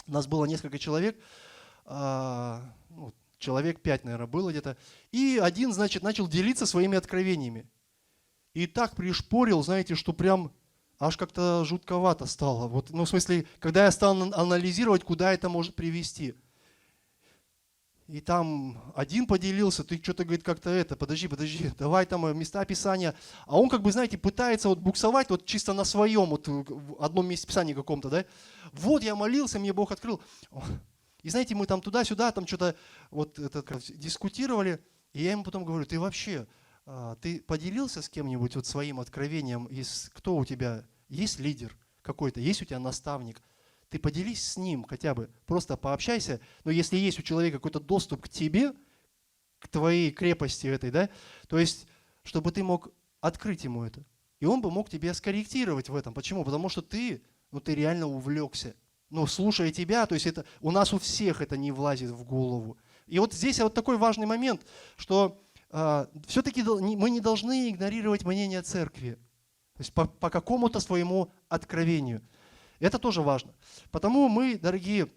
S1: у нас было несколько человек, человек 5, наверное, было где-то, и один, значит, начал делиться своими откровениями. И так пришпорил, знаете, что прям аж как-то жутковато стало. Вот, в смысле, когда я стал анализировать, куда это может привести. И там один поделился, ты что-то, говорит, как-то подожди, давай там места Писания. А он, как бы, знаете, пытается вот буксовать вот чисто на своем, вот в одном месте Писания каком-то, да. Вот я молился, мне Бог открыл. И знаете, мы там туда-сюда, там что-то вот дискутировали. И я ему потом говорю, ты вообще, ты поделился с кем-нибудь вот своим откровением? Кто у тебя? Есть лидер какой-то? Есть у тебя наставник? Ты поделись с ним хотя бы, просто пообщайся. Но если есть у человека какой-то доступ к тебе, к твоей крепости этой, да, то есть, чтобы ты мог открыть ему это. И он бы мог тебя скорректировать в этом. Почему? Потому что ты реально увлекся. Слушая тебя, то есть это у нас у всех это не влазит в голову. И вот здесь вот такой важный момент, что все-таки мы не должны игнорировать мнение церкви. То есть по какому-то своему откровению. Это тоже важно. Потому мы, дорогие,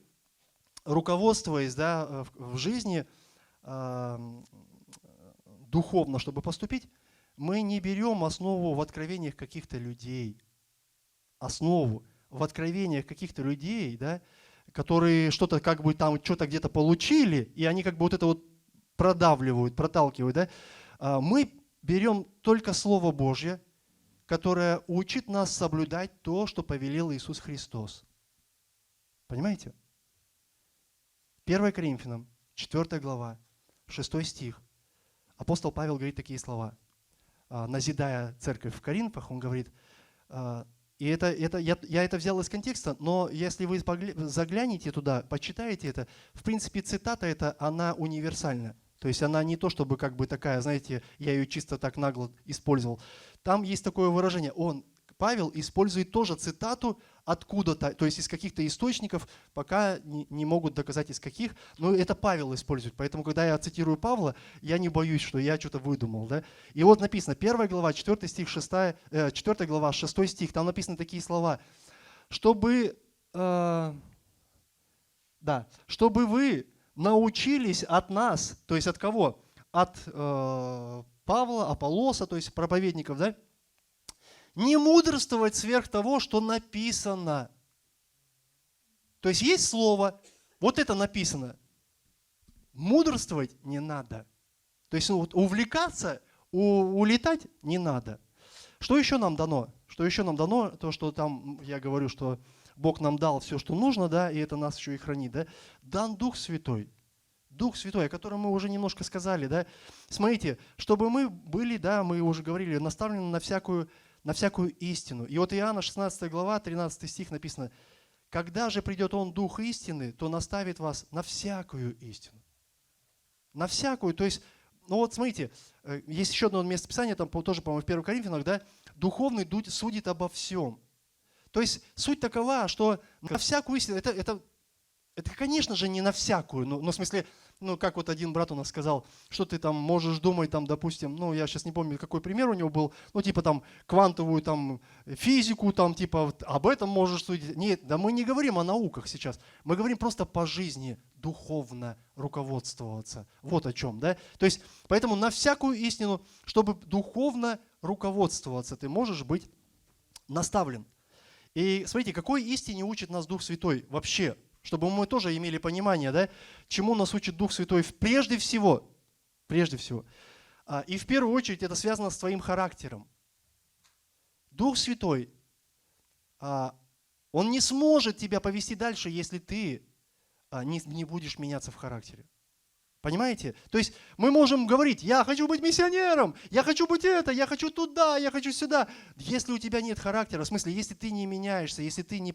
S1: руководствуясь в жизни духовно, чтобы поступить, мы не берем основу в откровениях каких-то людей. Основу в откровениях каких-то людей, да, которые что-то как бы там что-то где-то получили, и они как бы вот это вот продавливают, проталкивают. Да. Мы берем только Слово Божье, которая учит нас соблюдать то, что повелел Иисус Христос. Понимаете? 1 Коринфянам, 4 глава, 6 стих. Апостол Павел говорит такие слова. Назидая церковь в Коринфах, он говорит, и я это взял из контекста, но если вы заглянете туда, почитаете это, в принципе, цитата эта, она универсальна. То есть она не то, чтобы как бы такая, знаете, я ее чисто так нагло использовал. Там есть такое выражение, Павел использует тоже цитату откуда-то, то есть из каких-то источников, пока не могут доказать из каких, но это Павел использует. Поэтому, когда я цитирую Павла, я не боюсь, что я что-то выдумал. Да? И вот написано, 1 глава, 4 стих, 4 глава, 6 стих, там написаны такие слова, чтобы вы научились от нас, то есть от кого? От Павла, Аполлоса, то есть проповедников, да? Не мудрствовать сверх того, что написано. То есть есть слово, вот это написано. Мудрствовать не надо. То есть увлекаться, улетать не надо. Что еще нам дано? Что еще нам дано? То, что там, я говорю, что Бог нам дал все, что нужно, да, и это нас еще и хранит, да. Дан Дух Святой. Дух Святой, о котором мы уже немножко сказали, да. Смотрите, чтобы мы были, да, мы уже говорили, наставлены на всякую истину. И вот Иоанна 16 глава, 13 стих написано, «Когда же придет Он, Дух истины, то наставит вас на всякую истину». На всякую, то есть, смотрите, есть еще одно место Писания, там тоже, по-моему, в 1 Коринфянах, да, «Духовный судит обо всем». То есть суть такова, что на всякую истину, это, конечно же, не на всякую, но в смысле, как вот один брат у нас сказал, что ты там можешь думать, там, допустим, я сейчас не помню, какой пример у него был, типа там квантовую там физику, там, типа об этом можешь судить. Нет, да мы не говорим о науках сейчас, мы говорим просто по жизни, духовно руководствоваться. Вот о чем, да? То есть, поэтому на всякую истину, чтобы духовно руководствоваться, ты можешь быть наставлен. И смотрите, какой истине учит нас Дух Святой вообще? Чтобы мы тоже имели понимание, да, чему нас учит Дух Святой прежде всего. И в первую очередь это связано с твоим характером. Дух Святой, Он не сможет тебя повести дальше, если ты не будешь меняться в характере. Понимаете? То есть мы можем говорить, я хочу быть миссионером, я хочу быть это, я хочу туда, я хочу сюда. Если у тебя нет характера, в смысле, если ты не меняешься, если ты не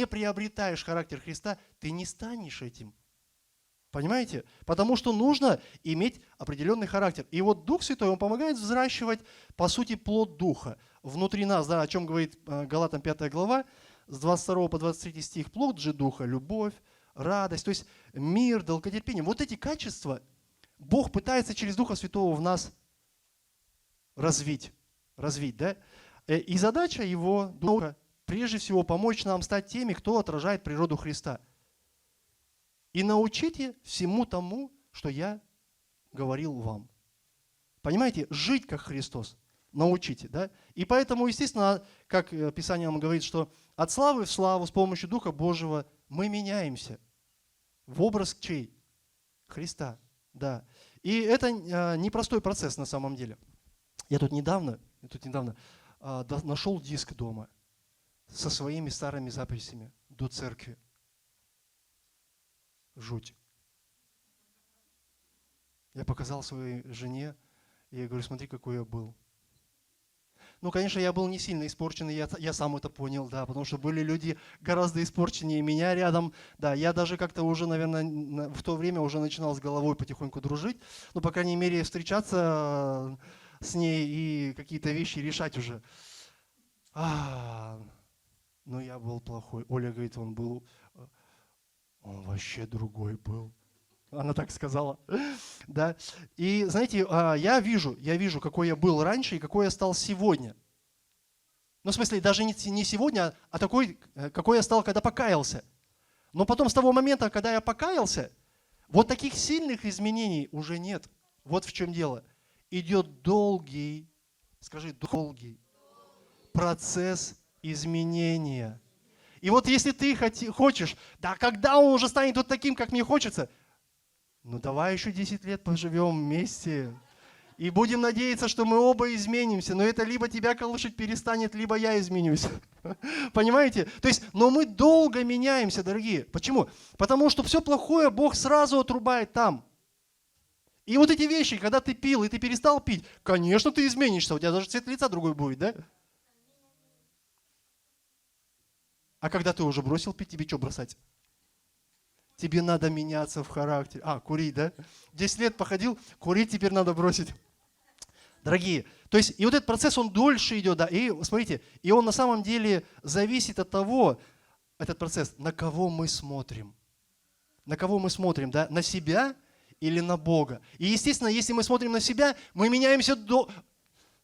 S1: приобретаешь характер Христа, ты не станешь этим. Понимаете? Потому что нужно иметь определенный характер. И вот Дух Святой, Он помогает взращивать, по сути, плод Духа внутри нас, да, о чем говорит Галатам 5 глава, с 22 по 23 стих. Плод же Духа, любовь, радость, то есть мир, долготерпение. Вот эти качества Бог пытается через Духа Святого в нас развить, да? И задача Его, Духа, прежде всего, помочь нам стать теми, кто отражает природу Христа. И научите всему тому, что я говорил вам. Понимаете, жить как Христос. Научите, да? И поэтому, естественно, как Писание нам говорит, что от славы в славу с помощью Духа Божьего мы меняемся. В образ чей? Христа, да. И это непростой процесс на самом деле. Я тут недавно нашел диск дома со своими старыми записями до церкви. Жуть. Я показал своей жене, и я говорю, смотри, какой я был. Ну, конечно, я был не сильно испорченный, я сам это понял, да, потому что были люди гораздо испорченнее меня рядом. Да, я даже как-то уже, наверное, в то время уже начинал с головой потихоньку дружить, ну, по крайней мере, встречаться с ней и какие-то вещи решать уже. Ну, я был плохой. Оля говорит, он вообще другой был. Она так сказала. Да. И знаете, я вижу, какой я был раньше и какой я стал сегодня. Ну, в смысле, даже не сегодня, а такой, какой я стал, когда покаялся. Но потом с того момента, когда я покаялся, вот таких сильных изменений уже нет. Вот в чем дело. Идет долгий процесс изменения. И вот если ты хочешь, да когда он уже станет вот таким, как мне хочется, ну давай еще 10 лет поживем вместе. И будем надеяться, что мы оба изменимся. Но это либо тебя колышать перестанет, либо я изменюсь. Понимаете? То есть, но мы долго меняемся, дорогие. Почему? Потому что все плохое Бог сразу отрубает там. И вот эти вещи, когда ты пил и ты перестал пить, конечно, ты изменишься. У тебя даже цвет лица другой будет, да? А когда ты уже бросил пить, тебе что бросать? Тебе надо меняться в характере. Курить, да? 10 лет походил, курить теперь надо бросить. Дорогие, то есть, и вот этот процесс, он дольше идет, да, и смотрите, и он на самом деле зависит от того, этот процесс, на кого мы смотрим. На кого мы смотрим, да? На себя или на Бога. И, естественно, если мы смотрим на себя, мы меняемся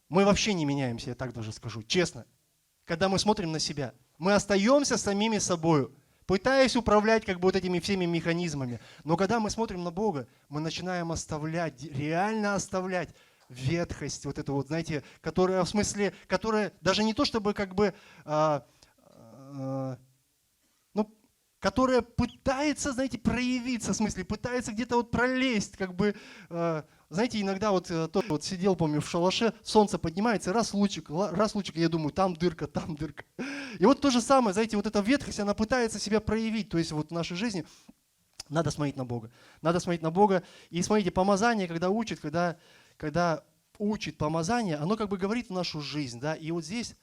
S1: Мы вообще не меняемся, я так даже скажу, честно. Когда мы смотрим на себя, мы остаемся самими собою, пытаясь управлять как бы вот этими всеми механизмами. Но когда мы смотрим на Бога, мы начинаем оставлять, реально оставлять ветхость, вот эту вот, знаете, которая в смысле, которая даже не то чтобы как бы, которая пытается, знаете, проявиться, в смысле, пытается где-то вот пролезть, как бы, знаете, иногда вот тот вот сидел, помню, в шалаше, солнце поднимается, раз лучик, я думаю, там дырка. И вот то же самое, знаете, вот эта ветхость, она пытается себя проявить, то есть вот в нашей жизни надо смотреть на Бога. Надо смотреть на Бога. И смотрите, помазание, когда учит помазание, оно как бы говорит в нашу жизнь, да, и вот здесь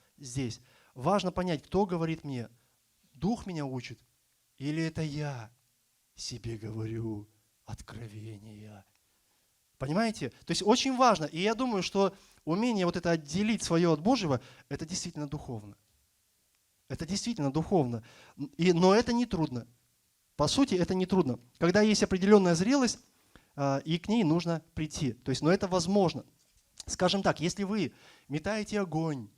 S1: важно понять, кто говорит мне, Дух меня учит, или это я себе говорю откровения. Понимаете? То есть очень важно. И я думаю, что умение вот это отделить свое от Божьего, это действительно духовно. Это действительно духовно. Но это не трудно. По сути, это не трудно. Когда есть определенная зрелость, и к ней нужно прийти. То есть, но это возможно. Скажем так, если вы метаете огонь,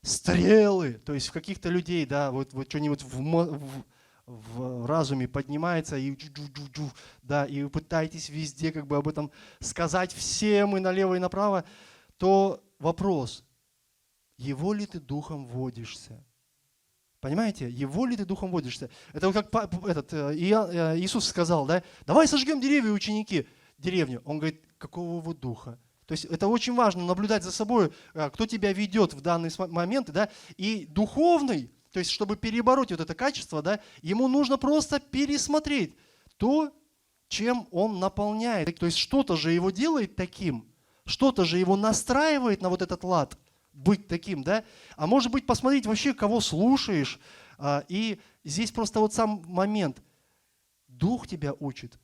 S1: стрелы, то есть в каких-то людей, да, вот что-нибудь в разуме поднимается, и, да, и вы пытаетесь везде как бы об этом сказать всем и налево, и направо, то вопрос, его ли ты духом водишься? Понимаете? Его ли ты духом водишься? Это вот как Иисус сказал, да, давай сожгем деревья, ученики, деревню. Он говорит, какого вы духа? То есть это очень важно, наблюдать за собой, кто тебя ведет в данный момент, да, и духовный, то есть, чтобы перебороть вот это качество, да, ему нужно просто пересмотреть то, чем он наполняет. То есть что-то же его делает таким, что-то же его настраивает на вот этот лад, быть таким, да? А может быть, посмотреть вообще, кого слушаешь. И здесь просто вот сам момент. Дух тебя учит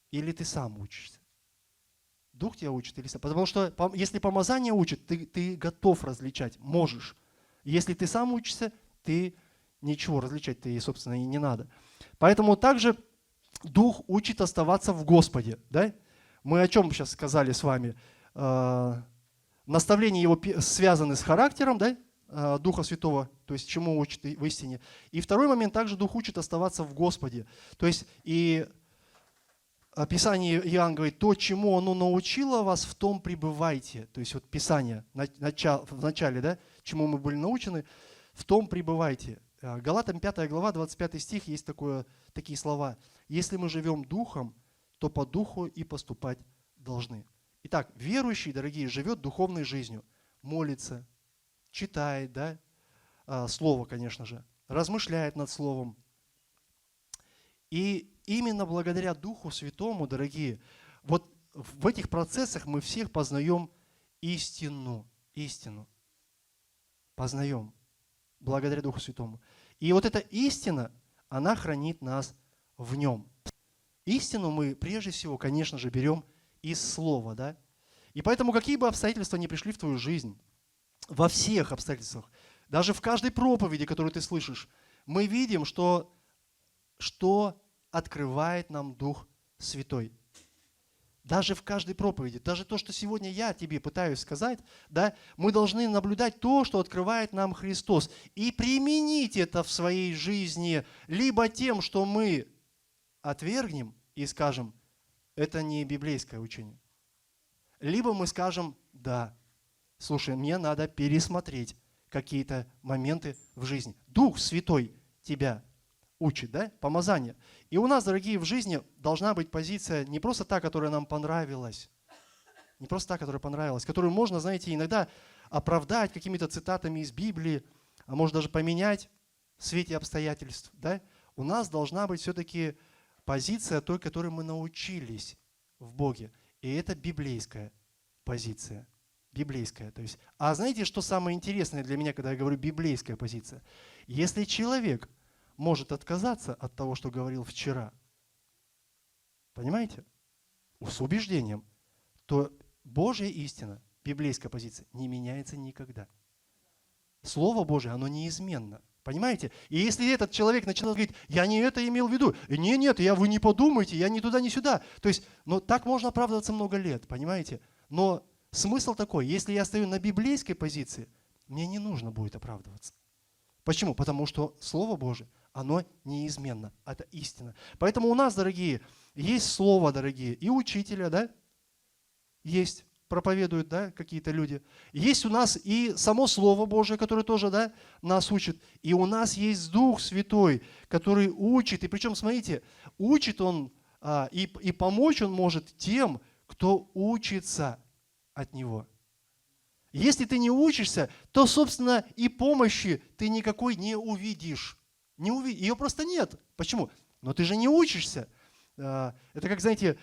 S1: или ты сам учишься? Дух тебя учит или сам? Потому что если помазание учит, ты готов различать, можешь. Если ты сам учишься, ты ничего различать ты, собственно, и не надо. Поэтому также Дух учит оставаться в Господе. Да? Мы о чем сейчас сказали с вами? Наставления его связаны с характером, да? Духа Святого, то есть чему учит в истине. И второй момент, также Дух учит оставаться в Господе. То есть и Писание Иоанн говорит, то, чему оно научило вас, в том пребывайте. То есть вот Писание в начале, да, чему мы были научены, в том пребывайте. Галатам 5 глава, 25 стих, есть такие слова. Если мы живем Духом, то по Духу и поступать должны. Итак, верующий, дорогие, живет духовной жизнью, молится, читает, да, Слово, конечно же, размышляет над Словом. И именно благодаря Духу Святому, дорогие, вот в этих процессах мы всех познаем истину. Познаем благодаря Духу Святому. И вот эта истина, она хранит нас в нем. Истину мы прежде всего, конечно же, берем из Слова, да? И поэтому какие бы обстоятельства ни пришли в твою жизнь, во всех обстоятельствах, даже в каждой проповеди, которую ты слышишь, мы видим, что открывает нам Дух Святой. Даже в каждой проповеди, даже то, что сегодня я тебе пытаюсь сказать, да, мы должны наблюдать то, что открывает нам Христос, и применить это в своей жизни либо тем, что мы отвергнем и скажем, это не библейское учение, либо мы скажем, да, слушай, мне надо пересмотреть какие-то моменты в жизни. Дух Святой тебя учит, да, помазание. И у нас, дорогие, в жизни должна быть позиция не просто та, которая нам понравилась, не просто та, которая понравилась, которую можно, знаете, иногда оправдать какими-то цитатами из Библии, а может даже поменять в свете обстоятельств, да. У нас должна быть все-таки позиция той, которой мы научились в Боге. И это библейская позиция. Библейская. То есть, а знаете, что самое интересное для меня, когда я говорю библейская позиция? Если человек может отказаться от того, что говорил вчера, понимаете, с убеждением, то Божья истина, библейская позиция, не меняется никогда. Слово Божие, оно неизменно. Понимаете? И если этот человек начинает говорить, я не это имел в виду, нет, вы не подумайте, я ни туда, ни сюда. То есть, так можно оправдываться много лет, понимаете? Но смысл такой, если я стою на библейской позиции, мне не нужно будет оправдываться. Почему? Потому что Слово Божие, оно неизменно, это истина. Поэтому у нас, дорогие, есть Слово, дорогие, и учителя, да, есть, проповедуют, да, какие-то люди. Есть у нас и само Слово Божие, которое тоже, да, нас учит. И у нас есть Дух Святой, который учит. И причем, смотрите, учит Он, и помочь Он может тем, кто учится от Него. Если ты не учишься, то, собственно, и помощи ты никакой не увидишь. Ее просто нет. Почему? Но ты же не учишься. Это как, знаете,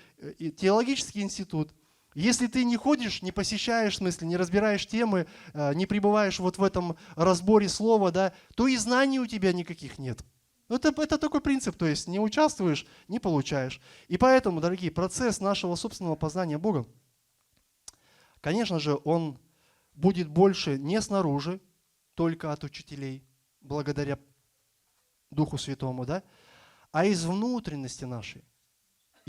S1: теологический институт. Если ты не ходишь, не посещаешь, в смысле, не разбираешь темы, не пребываешь вот в этом разборе слова, да, то и знаний у тебя никаких нет. Это такой принцип, то есть не участвуешь, не получаешь. И поэтому, дорогие, процесс нашего собственного познания Бога, конечно же, он будет больше не снаружи, только от учителей, благодаря Духу Святому, да, а из внутренности нашей.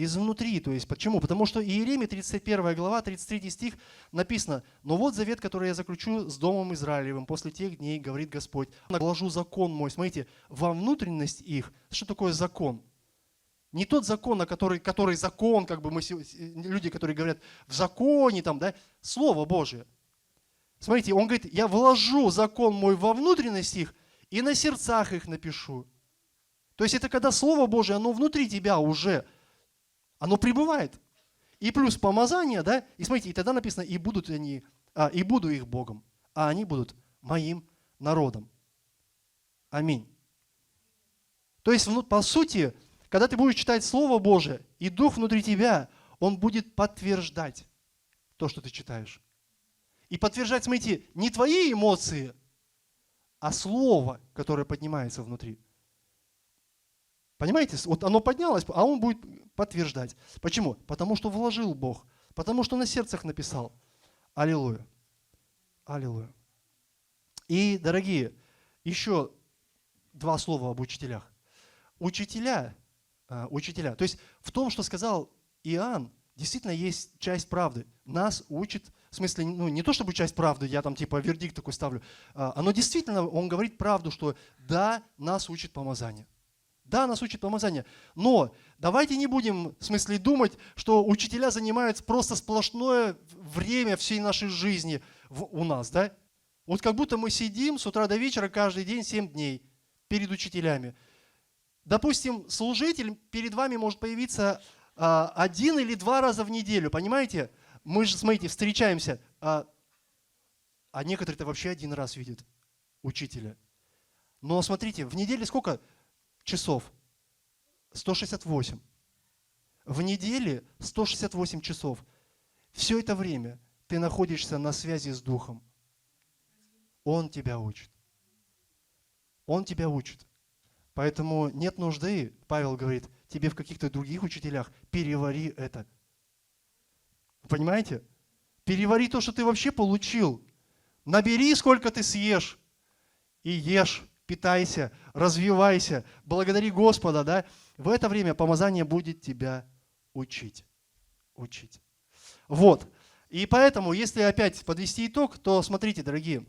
S1: Изнутри, то есть почему? Потому что Иеремия 31 глава, 33 стих написано, «Но вот завет, который я заключу с Домом Израилевым после тех дней, говорит Господь, наложу закон мой». Смотрите, во внутренность их, что такое закон? Не тот закон, который закон, как бы люди, которые говорят в законе, там, да, Слово Божие. Смотрите, он говорит, я вложу закон мой во внутренность их и на сердцах их напишу. То есть это когда Слово Божие, оно внутри тебя уже, оно пребывает. И плюс помазание, да, и смотрите, и тогда написано, и буду их Богом, а они будут моим народом. Аминь. То есть, по сути, когда ты будешь читать Слово Божие, И Дух внутри тебя, Он будет подтверждать то, что ты читаешь. И подтверждать, смотрите, не твои эмоции, а слово, которое поднимается внутри. Понимаете? Вот оно поднялось, а он будет подтверждать. Почему? Потому что вложил Бог. Потому что на сердцах написал. Аллилуйя. Аллилуйя. И, дорогие, еще два слова об учителях. Учителя, то есть в том, что сказал Иоанн, действительно есть часть правды. Нас учит, в смысле, не то чтобы часть правды, я там типа вердикт такой ставлю, оно действительно, он говорит правду, что да, нас учит помазание. Да, нас учит помазание. Но давайте не будем, в смысле, думать, что учителя занимают просто сплошное время всей нашей жизни у нас, да? Вот как будто мы сидим с утра до вечера каждый день 7 дней перед учителями. Допустим, служитель перед вами может появиться 1 или 2 раза в неделю, понимаете? Мы же, смотрите, встречаемся, а некоторые-то вообще 1 раз видят учителя. Но смотрите, в неделе сколько часов? 168. В неделе 168 часов. Все это время ты находишься на связи с Духом. Он тебя учит. Он тебя учит. Поэтому нет нужды, Павел говорит, тебе в каких-то других учителях, перевари это. Понимаете? Перевари то, что ты вообще получил. Набери, сколько ты съешь. И ешь, питайся, развивайся, благодари Господа. Да? В это время помазание будет тебя учить. Учить. Вот. И поэтому, если опять подвести итог, то смотрите, дорогие,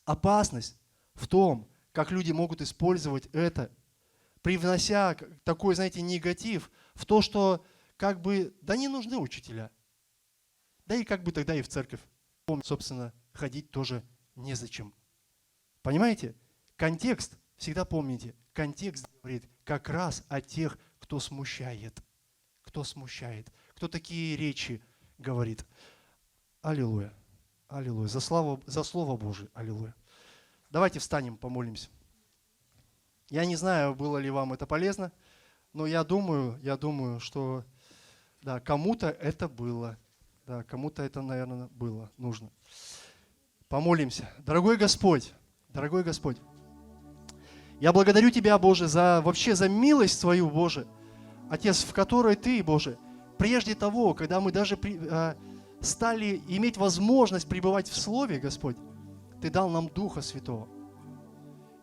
S1: опасность в том, как люди могут использовать это, привнося такой, знаете, негатив в то, что как бы, да не нужны учителя. Да и как бы тогда и в церковь, собственно, ходить тоже незачем. Понимаете? Контекст, всегда помните, контекст говорит как раз о тех, кто смущает. Кто смущает. Кто такие речи говорит. Аллилуйя. Аллилуйя. За Слово Божие. Аллилуйя. Давайте встанем, помолимся. Я не знаю, было ли вам это полезно, но я думаю, что да, кому-то это было. Да, кому-то это, наверное, было нужно. Помолимся. Дорогой Господь, я благодарю Тебя, Боже, вообще за милость Твою, Боже, Отец, в которой Ты, Боже, прежде того, когда мы даже стали иметь возможность пребывать в Слове, Господь, Ты дал нам Духа Святого.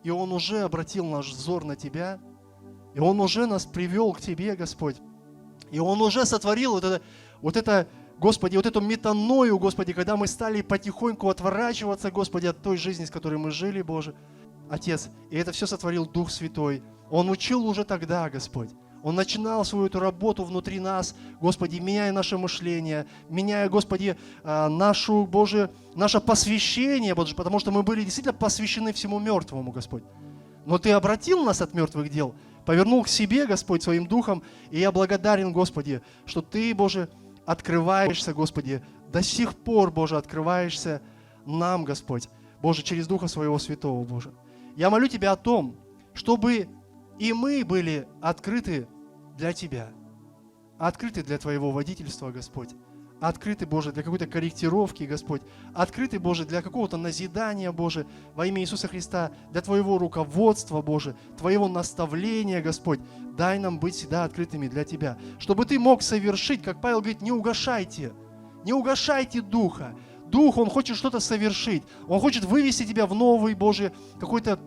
S1: И Он уже обратил наш взор на Тебя, и Он уже нас привел к Тебе, Господь. И Он уже сотворил вот это, Господи, вот эту метаною, Господи, когда мы стали потихоньку отворачиваться, Господи, от той жизни, с которой мы жили, Боже, Отец. И это все сотворил Дух Святой. Он учил уже тогда, Господь. Он начинал свою эту работу внутри нас, Господи, меняя наше мышление, меняя, Господи, наше посвящение, Боже, потому что мы были действительно посвящены всему мертвому, Господь. Но Ты обратил нас от мертвых дел, повернул к себе, Господь, Своим Духом, и я благодарен, Господи, что Ты, Боже, открываешься, Господи, до сих пор, Боже, открываешься нам, Господь, Боже, через Духа Своего Святого, Боже. Я молю Тебя о том, чтобы и мы были открыты для Тебя, открыты для Твоего водительства, Господь, открыты, Боже, для какой-то корректировки, Господь, открыты, Боже, для какого-то назидания, Боже, во имя Иисуса Христа, для Твоего руководства, Боже, Твоего наставления, Господь. Дай нам быть всегда открытыми для Тебя, чтобы Ты мог совершить, как Павел говорит, не угашайте Духа. Дух, Он хочет что-то совершить, Он хочет вывести тебя в новый, Боже, какой-то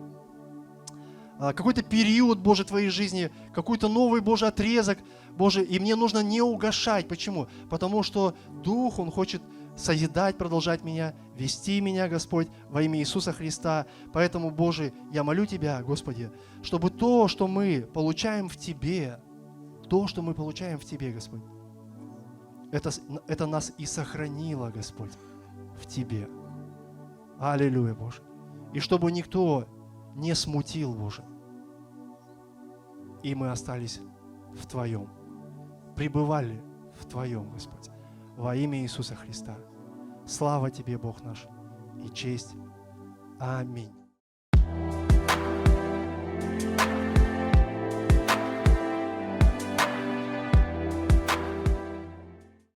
S1: период, Боже, твоей жизни, какой-то новый, Боже, отрезок, Боже, и мне нужно не угашать. Почему? Потому что Дух, Он хочет созидать, продолжать меня, вести меня, Господь, во имя Иисуса Христа. Поэтому, Боже, я молю Тебя, Господи, чтобы то, что мы получаем в Тебе, Господь, это нас и сохранило, Господь, в Тебе. Аллилуйя, Боже. И чтобы никто не смутил, Боже. И мы остались в Твоем, пребывали в Твоем, Господь, во имя Иисуса Христа. Слава Тебе, Бог наш, и честь. Аминь.